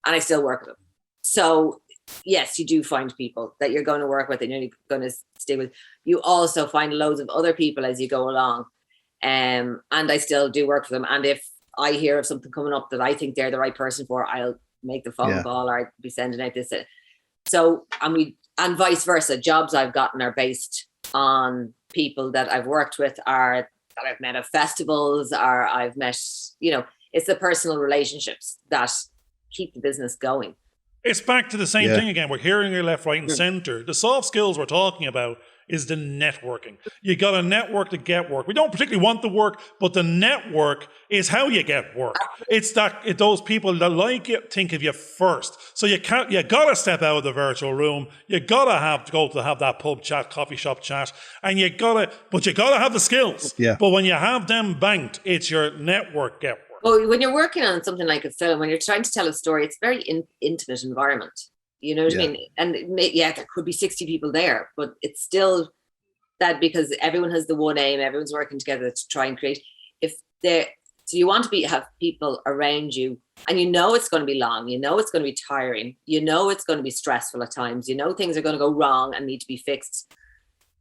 And I still work with them. So, yes, you do find people that you're going to work with and you're going to stay with. You also find loads of other people as you go along. And I still do work for them. And if I hear of something coming up that I think they're the right person for, I'll make the phone call or I'll be sending out this. So, and vice versa. Jobs I've gotten are based on people that I've worked with are that I've met at festivals, or I've met, it's the personal relationships that keep the business going. It's back to the same thing again. We're hearing your left, right, and center. The soft skills we're talking about is the networking. You got to network to get work. We don't particularly want the work, but the network is how you get work. It's those people that like you think of you first. So you got to step out of the virtual room. You got to go to have that pub chat, coffee shop chat, and you got to have the skills. Yeah. But when you have them banked, it's your network get work. Well, when you're working on something like a film, when you're trying to tell a story, it's a very intimate environment. You know what I mean? And there could be 60 people there, but it's still that because everyone has the one aim, everyone's working together to try and create. So you want to have people around you, and it's going to be long, it's going to be tiring, it's going to be stressful at times, things are going to go wrong and need to be fixed.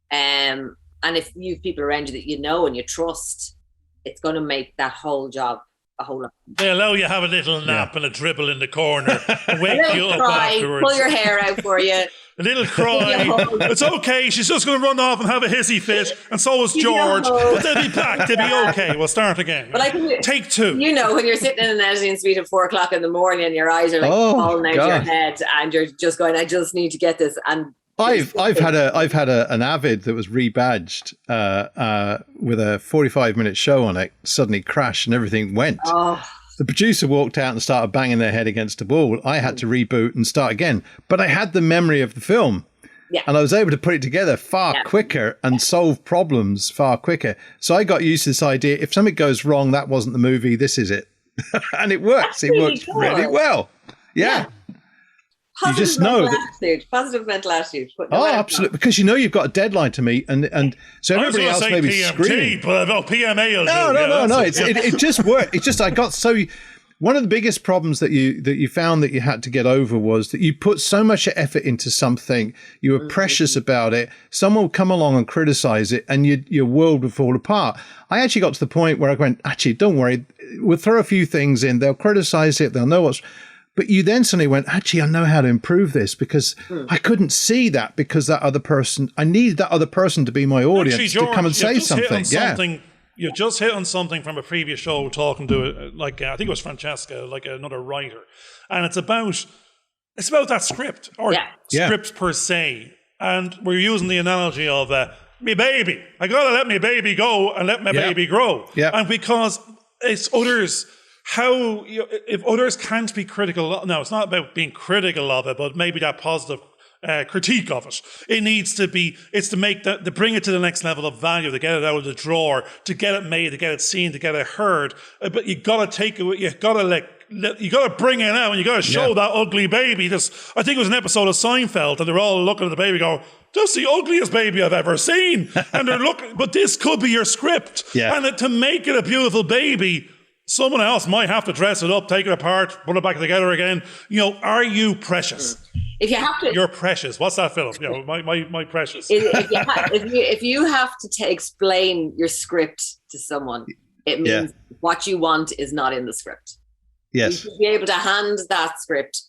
And if you have people around you that and you trust, it's going to make that whole job a whole lot. They allow you to have a little nap and a dribble in the corner and wake you up afterwards. Pull your hair out for you. A little cry. It's okay. She's just going to run off and have a hissy fit, and so is George. But they'll be back. They'll be okay. We'll start again. But Take two. When you're sitting in an editing suite at 4 o'clock in the morning and your eyes are falling out your head, and you're just going, I just need to get this. And I've had an Avid that was rebadged with a 45-minute show on it suddenly crashed and everything went. The producer walked out and started banging their head against the wall. I had to reboot and start again, but I had the memory of the film, and I was able to put it together far quicker and solve problems far quicker. So I got used to this idea: if something goes wrong, that wasn't the movie. This is it, and it works. That's really works really well. Yeah. Positive you just know positive mental attitude. Absolutely, because you've got a deadline to meet, and so everybody else may be screaming. But PMA. No. It just worked. It's just I got so. One of the biggest problems that you found that you had to get over was that you put so much effort into something, you were precious about it. Someone would come along and criticize it, and your world would fall apart. I actually got to the point where I went, actually, don't worry, we'll throw a few things in. They'll criticize it. They'll know what's. But you then suddenly went, actually, I know how to improve this because I couldn't see that because that other person, I needed that other person to be my audience actually, George, to come and say something. You just hit on something from a previous show talking to, I think it was Francesca, like another writer. And it's about that script or scripts per se. And we're using the analogy of me baby. I got to let me baby go and let my baby grow. Yeah. And because it's others... if others can't be critical, no, it's not about being critical of it, but maybe that positive critique of it. It's to bring it to the next level of value, to get it out of the drawer, to get it made, to get it seen, to get it heard. But you got to take it, you got to bring it out, and you got to show that ugly baby. I think it was an episode of Seinfeld, and they're all looking at the baby going, "That's the ugliest baby I've ever seen." And they're looking, but this could be your script. Yeah. And to make it a beautiful baby, someone else might have to dress it up, take it apart, put it back together again. Are you precious? If you have to, you're precious. What's that film? My precious. If you have to explain your script to someone, it means what you want is not in the script. Yes. You should be able to hand that script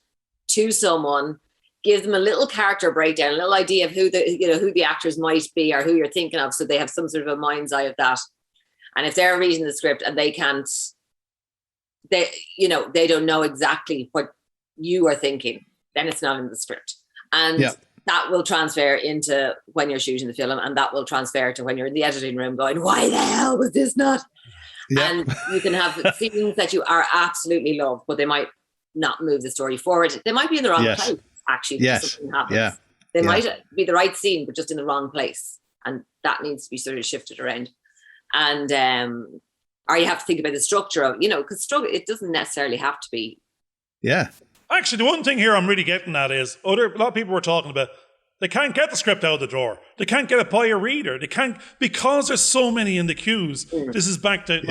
to someone, give them a little character breakdown, a little idea of who the actors might be or who you're thinking of, so they have some sort of a mind's eye of that. And if they're reading the script and they can't. They don't know exactly what you are thinking, then it's not in the script. And that will transfer into when you're shooting the film, and that will transfer to when you're in the editing room going, why the hell was this not? Yeah. And you can have scenes that you are absolutely love, but they might not move the story forward. They might be in the wrong place, actually. Something happens. Yeah. They might be the right scene, but just in the wrong place. And that needs to be sort of shifted around. And or you have to think about the structure of, because it doesn't necessarily have to be. Yeah. Actually, the one thing here I'm really getting at is a lot of people were talking about, they can't get the script out of the drawer. They can't get it by a reader. They can't, because there's so many in the queues. This is back to,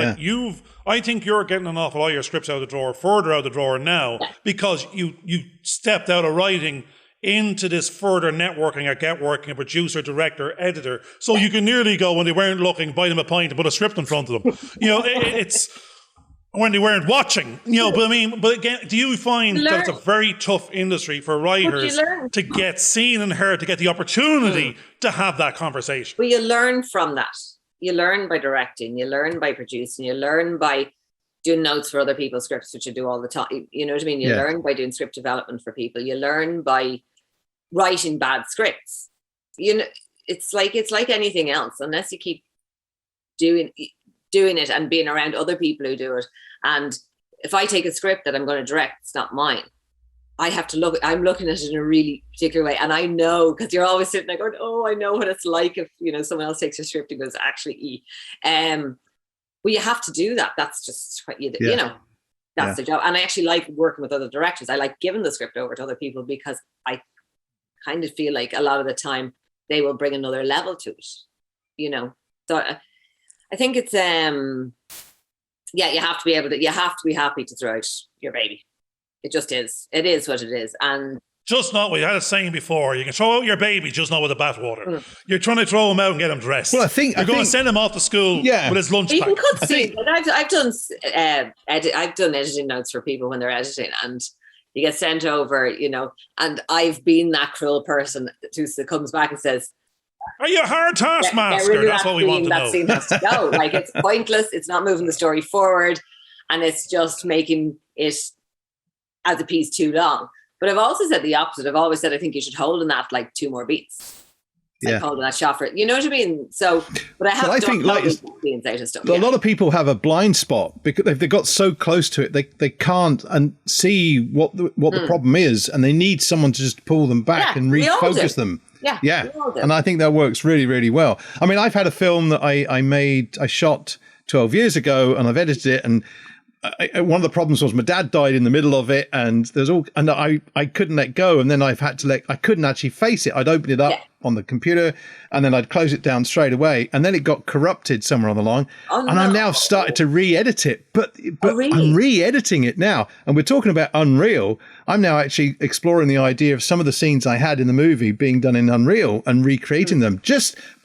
I think you're getting an awful lot of your scripts out of the drawer, further out of the drawer now, because you stepped out of writing into this further networking or get working, a producer, director, editor. So you can nearly go, when they weren't looking, buy them a pint and put a script in front of them. It's when they weren't watching, but again, do you find that it's a very tough industry for writers to get seen and heard, to get the opportunity to have that conversation? Well, you learn from that. you learn by directing, you learn by producing, you learn by doing notes for other people's scripts, which you do all the time. You know what I mean? You learn by doing script development for people. You learn by writing bad scripts. You know, it's like anything else, unless you keep doing it and being around other people who do it. And if I take a script that I'm going to direct, it's not mine. I'm looking at it in a really particular way. And I know, because you're always sitting there going, oh, I know what it's like if, you know, someone else takes your script and goes, actually, well, you have to do that. That's just what you know, that's the job. And I actually like working with other directors. I like giving the script over to other people because I kind of feel like a lot of the time they will bring another level to it, you know. So I think it's, you have to be happy to throw out your baby. It just is. It is what it is. And just not what you had a saying before. You can throw out your baby, just not with the bathwater. You're trying to throw him out and get him dressed. Well, I think you're going to send him off to school with his lunch pack. You can cut scenes. I've done editing notes for people when they're editing, and you get sent over, you know. And I've been that cruel person who comes back and says, "Are you a hard taskmaster?" That's what we want to know. That scene has to go. Like, it's pointless. It's not moving the story forward, and it's just making it as a piece too long. But I've also said the opposite. I've always said I think you should hold in that like 2 more beats. Like holding that shot for it. You know what I mean? So, but I think like scenes out of stuff. A lot of people have a blind spot because they got so close to it, they can't see what the problem is, and they need someone to just pull them back and refocus them. Yeah. And I think that works really, really well. I mean, I've had a film that I shot 12 years ago, and I've edited it, and one of the problems was my dad died in the middle of it, and I couldn't let go, and then I couldn't actually face it. I'd open it up on the computer, and then I'd close it down straight away, and then it got corrupted somewhere on the line, and I've now started to re-edit it, but really? I'm re-editing it now, and we're talking about Unreal. I'm now actually exploring the idea of some of the scenes I had in the movie being done in Unreal and recreating them.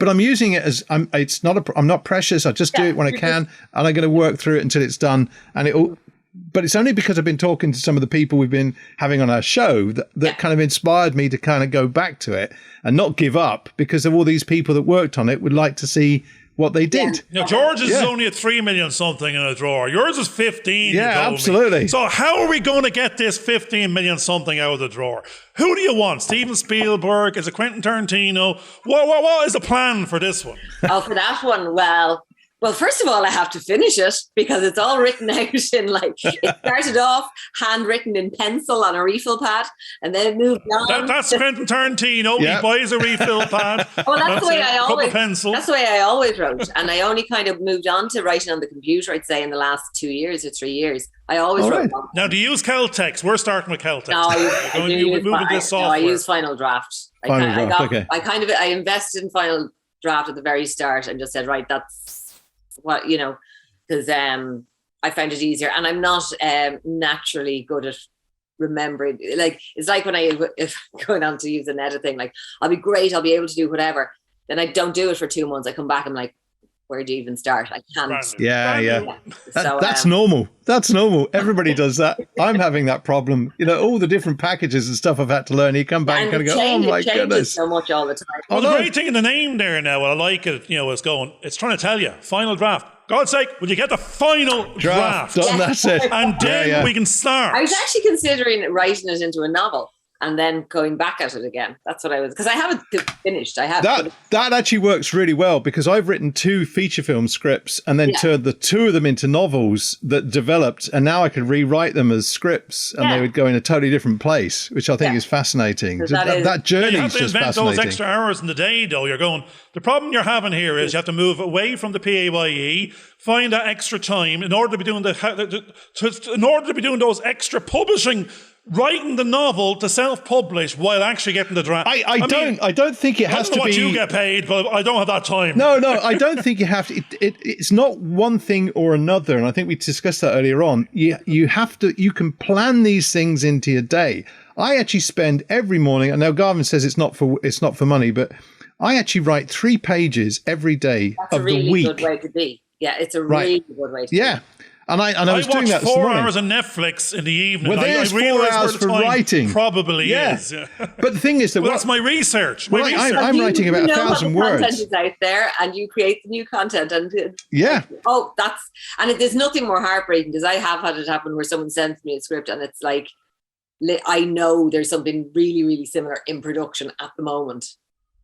But I'm using it as I'm not precious. I just do it when I can, and I'm going to work through it until it's done. But it's only because I've been talking to some of the people we've been having on our show that kind of inspired me to kind of go back to it and not give up, because of all these people that worked on it would like to see what they did. Now, George's is only at 3 million something in a drawer. Yours is 15. Yeah, absolutely. So how are we going to get this 15 million something out of the drawer? Who do you want? Steven Spielberg? Is it Quentin Tarantino? What is the plan for this one? Oh, for that one, well, first of all, I have to finish it because it's all written out in it started off handwritten in pencil on a refill pad, and then it moved on. That's Quentin Tarantino. He buys a refill pad. Well, that's the way I always wrote. And I only kind of moved on to writing on the computer, I'd say, in the last 2 years or 3 years. I always wrote. Now, do you use Celtex? We're starting with Celtex. No, I use Final Draft. I invested in Final Draft at the very start and just said, right, that's what, you know, because I found it easier, and I'm not naturally good at remembering. Like, it's like when if going on to use an editing, like, I'll be great, I'll be able to do whatever, then I don't do it for 2 months. I come back, I'm like, where do you even start? I can't. That's normal. That's normal. Everybody does that. I'm having that problem. You know, all the different packages and stuff I've had to learn. You come back and kind of go, oh my goodness. So much all the time. Well, the great thing in the name there now, I like it, you know, it's trying to tell you, Final Draft. God's sake, will you get the final draft? Done, that's it. And then we can start. I was actually considering writing it into a novel and then going back at it again. That's what I was, because I haven't finished. That actually works really well, because I've written 2 feature film scripts and then turned the 2 of them into novels that developed, and now I could rewrite them as scripts, and they would go in a totally different place, which I think is fascinating. That journey is just fascinating. You have to invent those extra hours in the day, though. You're going, the problem you're having here is you have to move away from the PAYE, find that extra time in order to be doing those extra publishing, writing the novel to self-publish while actually getting the draft. I don't think it has to be. What you get paid, but I don't have that time. No, I don't think you have to. It's not one thing or another, and I think we discussed that earlier on. You have to. You can plan these things into your day. I actually spend every morning. And now Garvin says it's not for money, but I actually write 3 pages every day of the week. That's a really good way to be. Yeah, it's a really good way to be. Yeah. And I was doing watch that this 4 morning. hours of Netflix in the evening. Well, there's 4 realise where hours the for time writing. Probably Yeah. is. Yeah. But the thing is that Well, that's my research. My Well, research. I'm writing about 1,000 words. Content is out there, and you create the new content, and Yeah. there's nothing more heartbreaking, because I have had it happen where someone sends me a script and it's like, I know there's something really, really similar in production at the moment.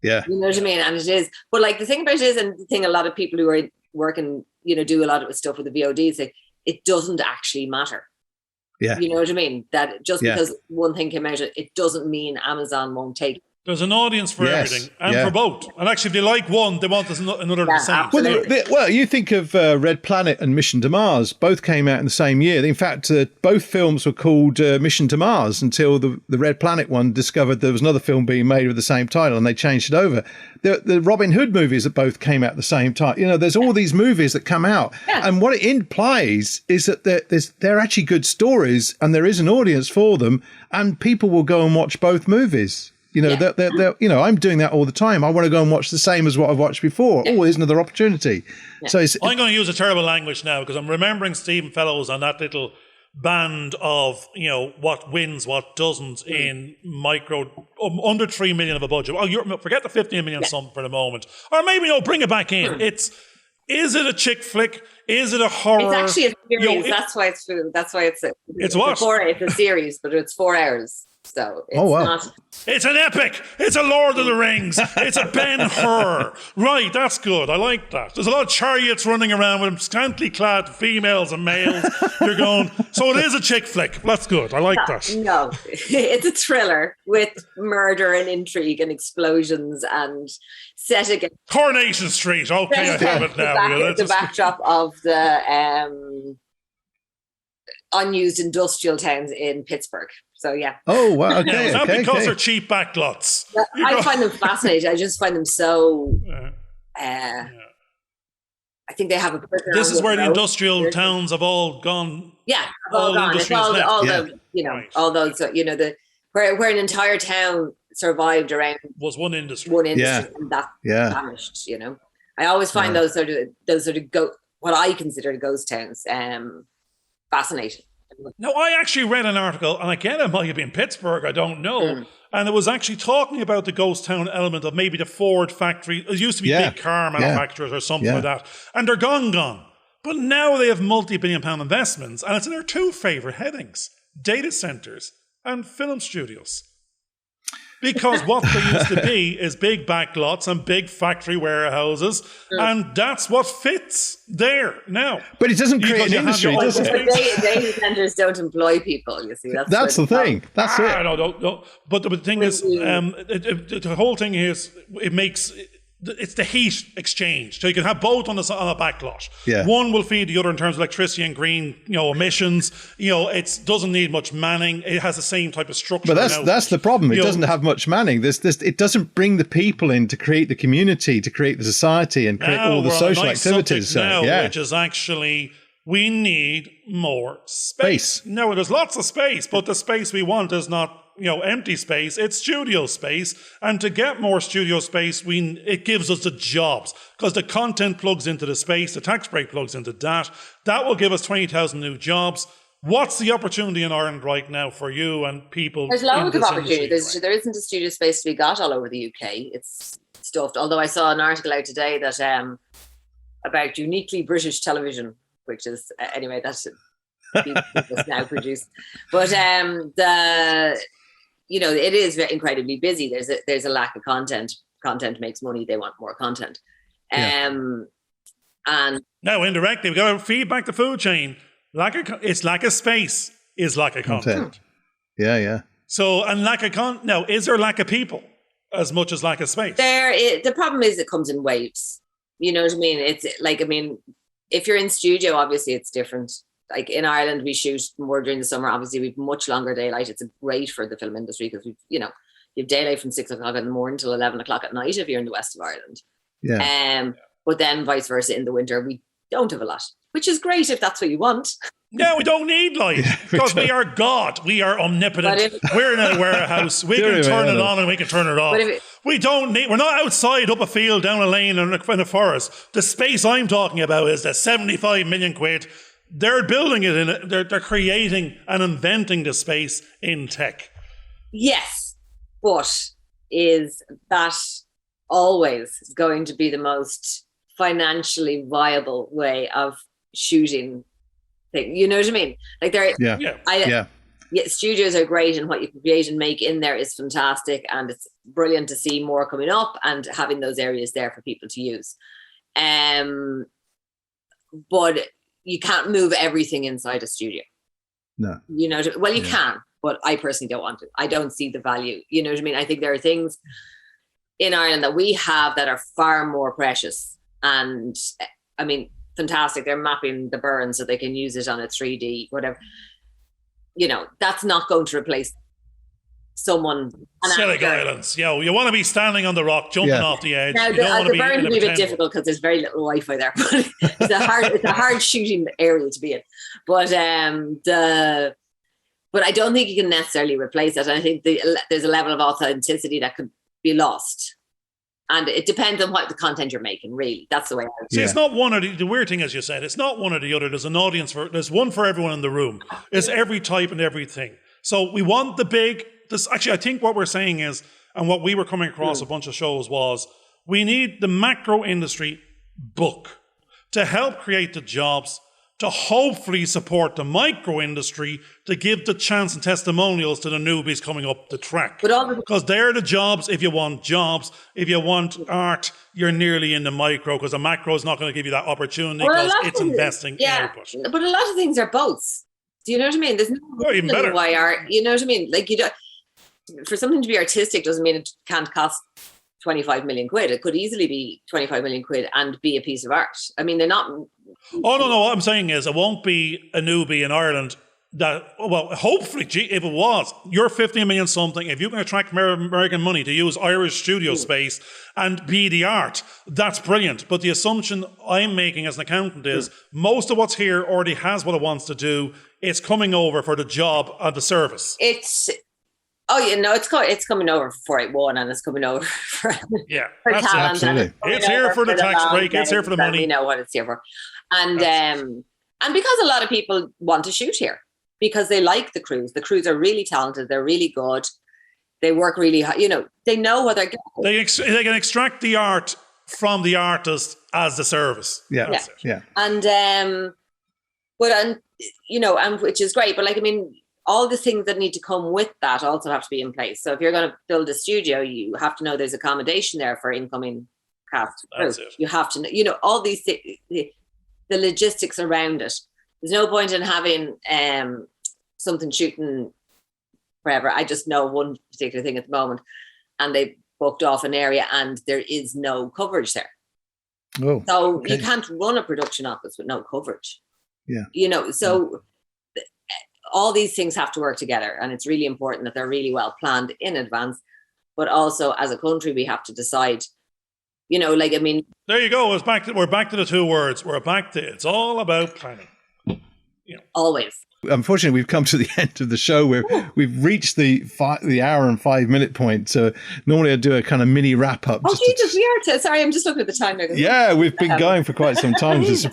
Yeah. You know what I mean? And it is. But like the thing about it is, and the thing a lot of people who are working, do a lot of stuff with the VOD say, it doesn't actually matter. Yeah. You know what I mean? That just because one thing came out, it doesn't mean Amazon won't take it. There's an audience for everything and for both. And actually, if they like one, they want another of the same. Well, you think of Red Planet and Mission to Mars. Both came out in the same year. In fact, both films were called Mission to Mars until the Red Planet one discovered there was another film being made with the same title, and they changed it over. The Robin Hood movies that both came out at the same time. There's all these movies that come out. Yeah. And what it implies is that they're actually good stories, and there is an audience for them, and people will go and watch both movies. I'm doing that all the time. I want to go and watch the same as what I've watched before. Yeah. Oh, here's another opportunity. Yeah. So I'm going to use a terrible language now, because I'm remembering Stephen Fellows on that little band of, what wins, what doesn't in under 3 million of a budget. Oh, forget the 15 million sum for the moment. Or maybe, bring it back in. Is it a chick flick? Is it a horror? It's actually a series. That's why it's a series, but it's 4 hours. So it's not. It's an epic. It's a Lord of the Rings. It's a Ben-Hur. Right, that's good. I like that. There's a lot of chariots running around with scantily clad females and males. You're going, so it is a chick flick. That's good. I like that. No, it's a thriller with murder and intrigue and explosions and set against Coronation Street. Okay, I have it now. The backdrop of the unused industrial towns in Pittsburgh. So yeah. Oh wow. Okay. Is that because they're cheap backlots? I find them fascinating. I just find them so. I think they have a. This is where the industrial towns have all gone. Yeah, all gone. It's all those, where an entire town survived around was one industry. And that vanished. I always find those sort of what I consider ghost towns fascinating. Now, I actually read an article, and again, it might have been Pittsburgh, I don't know, and it was actually talking about the ghost town element of maybe the Ford factory. It used to be big car manufacturers or something like that, and they're gone. But now they have multi-billion-pound investments, and it's in their two favourite headings, data centres and film studios. Because what they used to be is big backlots and big factory warehouses, and that's what fits there now. But it doesn't create an industry, does it? Data centers don't employ people, you see. That's the thing. That's it. No. But the thing is, the whole thing is, it's the heat exchange. So you can have both on a backlot. Yeah. One will feed the other in terms of electricity and green, emissions. It doesn't need much manning. It has the same type of structure. But that's the problem. It doesn't have much manning. It doesn't bring the people in to create the community, to create the society, and create all the social activities. Which is actually, we need more space. No, there's lots of space, but the space we want is not empty space, it's studio space. And to get more studio space, it gives us the jobs, because the content plugs into the space, the tax break plugs into that. That will give us 20,000 new jobs. What's the opportunity in Ireland right now for you and people? There's loads of opportunity. There isn't a studio space to be got all over the UK. It's stuffed. Although I saw an article out today that about uniquely British television, which is anyway, that's now produced. But it is incredibly busy. There's a lack of content. Content makes money. They want more content. And now indirectly, we've got to feed back the food chain. Lack of space is lack of content. Yeah. So, and now, is there lack of people as much as lack of space? The problem is it comes in waves. You know what I mean? It's like, if you're in studio, obviously it's different. Like in Ireland, we shoot more during the summer. Obviously, we've much longer daylight. It's great for the film industry because you have daylight from 6 o'clock in the morning till 11 o'clock at night if you're in the west of Ireland. Yeah. But then vice versa in the winter, we don't have a lot, which is great if that's what you want. No, we don't need light because we are God. We are omnipotent. We're in a warehouse. We can turn it on and we can turn it off. We're not outside up a field, down a lane in a forest. The space I'm talking about is the 75 million quid they're building it they're creating and inventing the space in tech. Yes, but is that always going to be the most financially viable way of shooting things? You know what I mean? Like studios are great, and what you can create and make in there is fantastic, and it's brilliant to see more coming up and having those areas there for people to use. But you can't move everything inside a studio. No. You know, well, you can, but I personally don't want to. I don't see the value. You know what I mean? I think there are things in Ireland that we have that are far more precious. And I mean, fantastic. They're mapping the burn so they can use it on a 3D, whatever. You know, that's not going to replace someone. Skellig Islands. You want to be standing on the rock, jumping off the edge. Now, the burn can be a bit difficult because there's very little Wi-Fi there. But it's a hard shooting area to be in. But but I don't think you can necessarily replace it. I think there's a level of authenticity that could be lost. And it depends on what the content you're making, really. That's the way I see. It's not one or the weird thing, as you said, it's not one or the other. There's an audience there's one for everyone in the room. There's every type and everything. So we want the big. Actually, I think what we're saying is, and what we were coming across a bunch of shows was, we need the macro industry book to help create the jobs, to hopefully support the micro industry, to give the chance and testimonials to the newbies coming up the track. Because they're the jobs. If you want jobs, if you want art, you're nearly in the micro, because the macro is not going to give you that opportunity because it's investing in output. But a lot of things are both. Do you know what I mean? There's no even better. Why art. You know what I mean? Like, you don't. For something to be artistic doesn't mean it can't cost 25 million quid. It could easily be 25 million quid and be a piece of art. I mean, they're not. Oh, no. What I'm saying is, it won't be a newbie in Ireland that, well, hopefully, if it was, you're 15 million something, if you can attract American money to use Irish studio space and be the art, that's brilliant. But the assumption I'm making as an accountant is most of what's here already has what it wants to do. It's coming over for the job and the service. It's coming over for 481, and it's coming over for that's talent. Absolutely. It's here for the tax break. It's here for the money. We know what it's here for, and because a lot of people want to shoot here because they like the crews. The crews are really talented. They're really good. They work really hard. You know, they know what they're getting. They can extract the art from the artist as the service. Yeah. And which is great. But like, I mean, all the things that need to come with that also have to be in place. So if you're going to build a studio, you have to know there's accommodation there for incoming cast. You have to know, all these things, the logistics around it. There's no point in having something shooting forever. I just know one particular thing at the moment, and they booked off an area and there is no coverage there. Oh, so you can't run a production office with no coverage. Yeah. So all these things have to work together, and it's really important that they're really well planned in advance. But also, as a country, we have to decide. There you go. We're back to the two words. It's all about planning. Always. Unfortunately, we've come to the end of the show where we've reached the hour and 5 minute point. So normally I do a kind of mini wrap up. Sorry, I'm just looking at the time now. Yeah, we've been going for quite some time, which is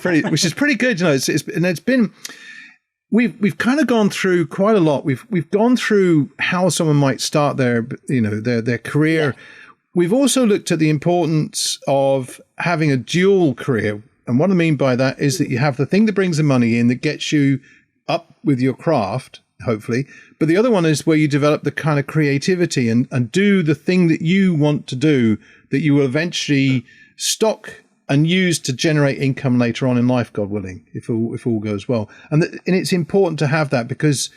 pretty good. It's been. We've kind of gone through quite a lot. We've gone through how someone might start their career. Yeah. We've also looked at the importance of having a dual career. And what I mean by that is that you have the thing that brings the money in, that gets you up with your craft, hopefully. But the other one is where you develop the kind of creativity and do the thing that you want to do, that you will eventually stock and used to generate income later on in life, God willing, if all goes well. And it's important to have that, because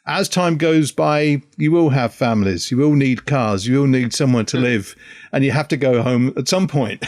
as time goes by, you will have families, you will need cars, you will need somewhere to live, and you have to go home at some point.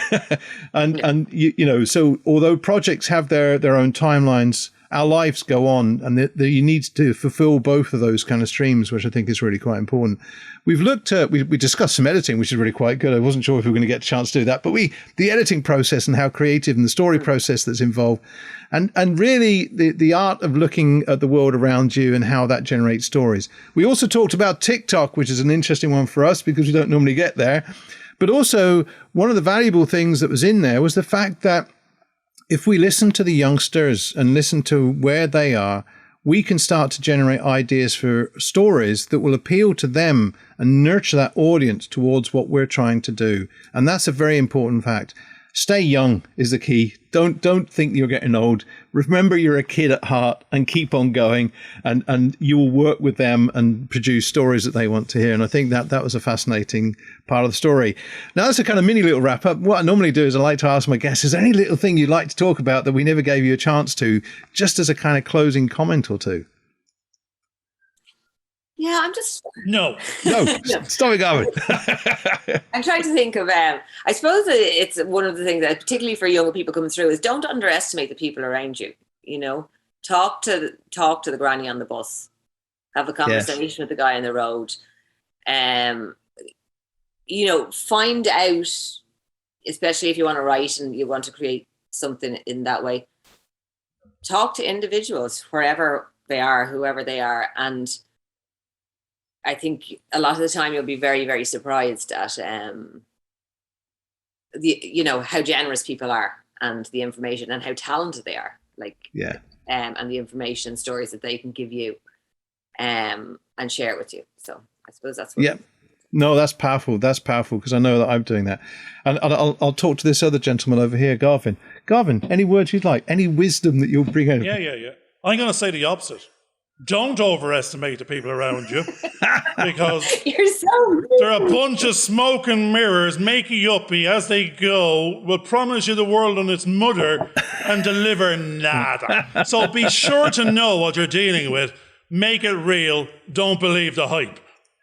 So although projects have their own timelines, our lives go on, and you need to fulfill both of those kind of streams, which I think is really quite important. We've looked at, we discussed some editing, which is really quite good. I wasn't sure if we were going to get a chance to do that, but the editing process and how creative, and the story process that's involved, and really the art of looking at the world around you and how that generates stories. We also talked about TikTok, which is an interesting one for us because we don't normally get there. But also, one of the valuable things that was in there was the fact that if we listen to the youngsters and listen to where they are, we can start to generate ideas for stories that will appeal to them and nurture that audience towards what we're trying to do. And that's a very important fact. Stay young is the key. Don't think you're getting old. Remember you're a kid at heart and keep on going, and you will work with them and produce stories that they want to hear. And I think that was a fascinating part of the story. Now, that's a kind of mini little wrap up. What I normally do is I like to ask my guests, is there any little thing you'd like to talk about that we never gave you a chance to, just as a kind of closing comment or two? Yeah, I'm just... No. Stop it going. I'm trying to think of, I suppose it's one of the things that, particularly for younger people coming through, is don't underestimate the people around you. You know, talk to the granny on the bus, have a conversation with the guy on the road. You know, find out, especially if you want to write and you want to create something in that way, talk to individuals, wherever they are, whoever they are. And I think a lot of the time you'll be very, very surprised at how generous people are and the information and how talented they are. And the information stories that they can give you and share it with you. So I suppose that's what No, that's powerful. That's powerful, because I know that I'm doing that. And I'll talk to this other gentleman over here, Garvin. Garvin, any words you'd like? Any wisdom that you'll bring out? Yeah. I'm going to say the opposite. Don't overestimate the people around you, because they're a bunch of smoke and mirrors, makey uppy as they go, will promise you the world on its mother and deliver nada. So be sure to know what you're dealing with. Make it real. Don't believe the hype.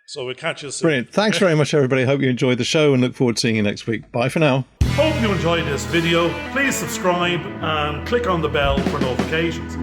So we'll catch you soon. Brilliant. Thanks very much, everybody. Hope you enjoyed the show and look forward to seeing you next week. Bye for now. Hope you enjoyed this video. Please subscribe and click on the bell for notifications.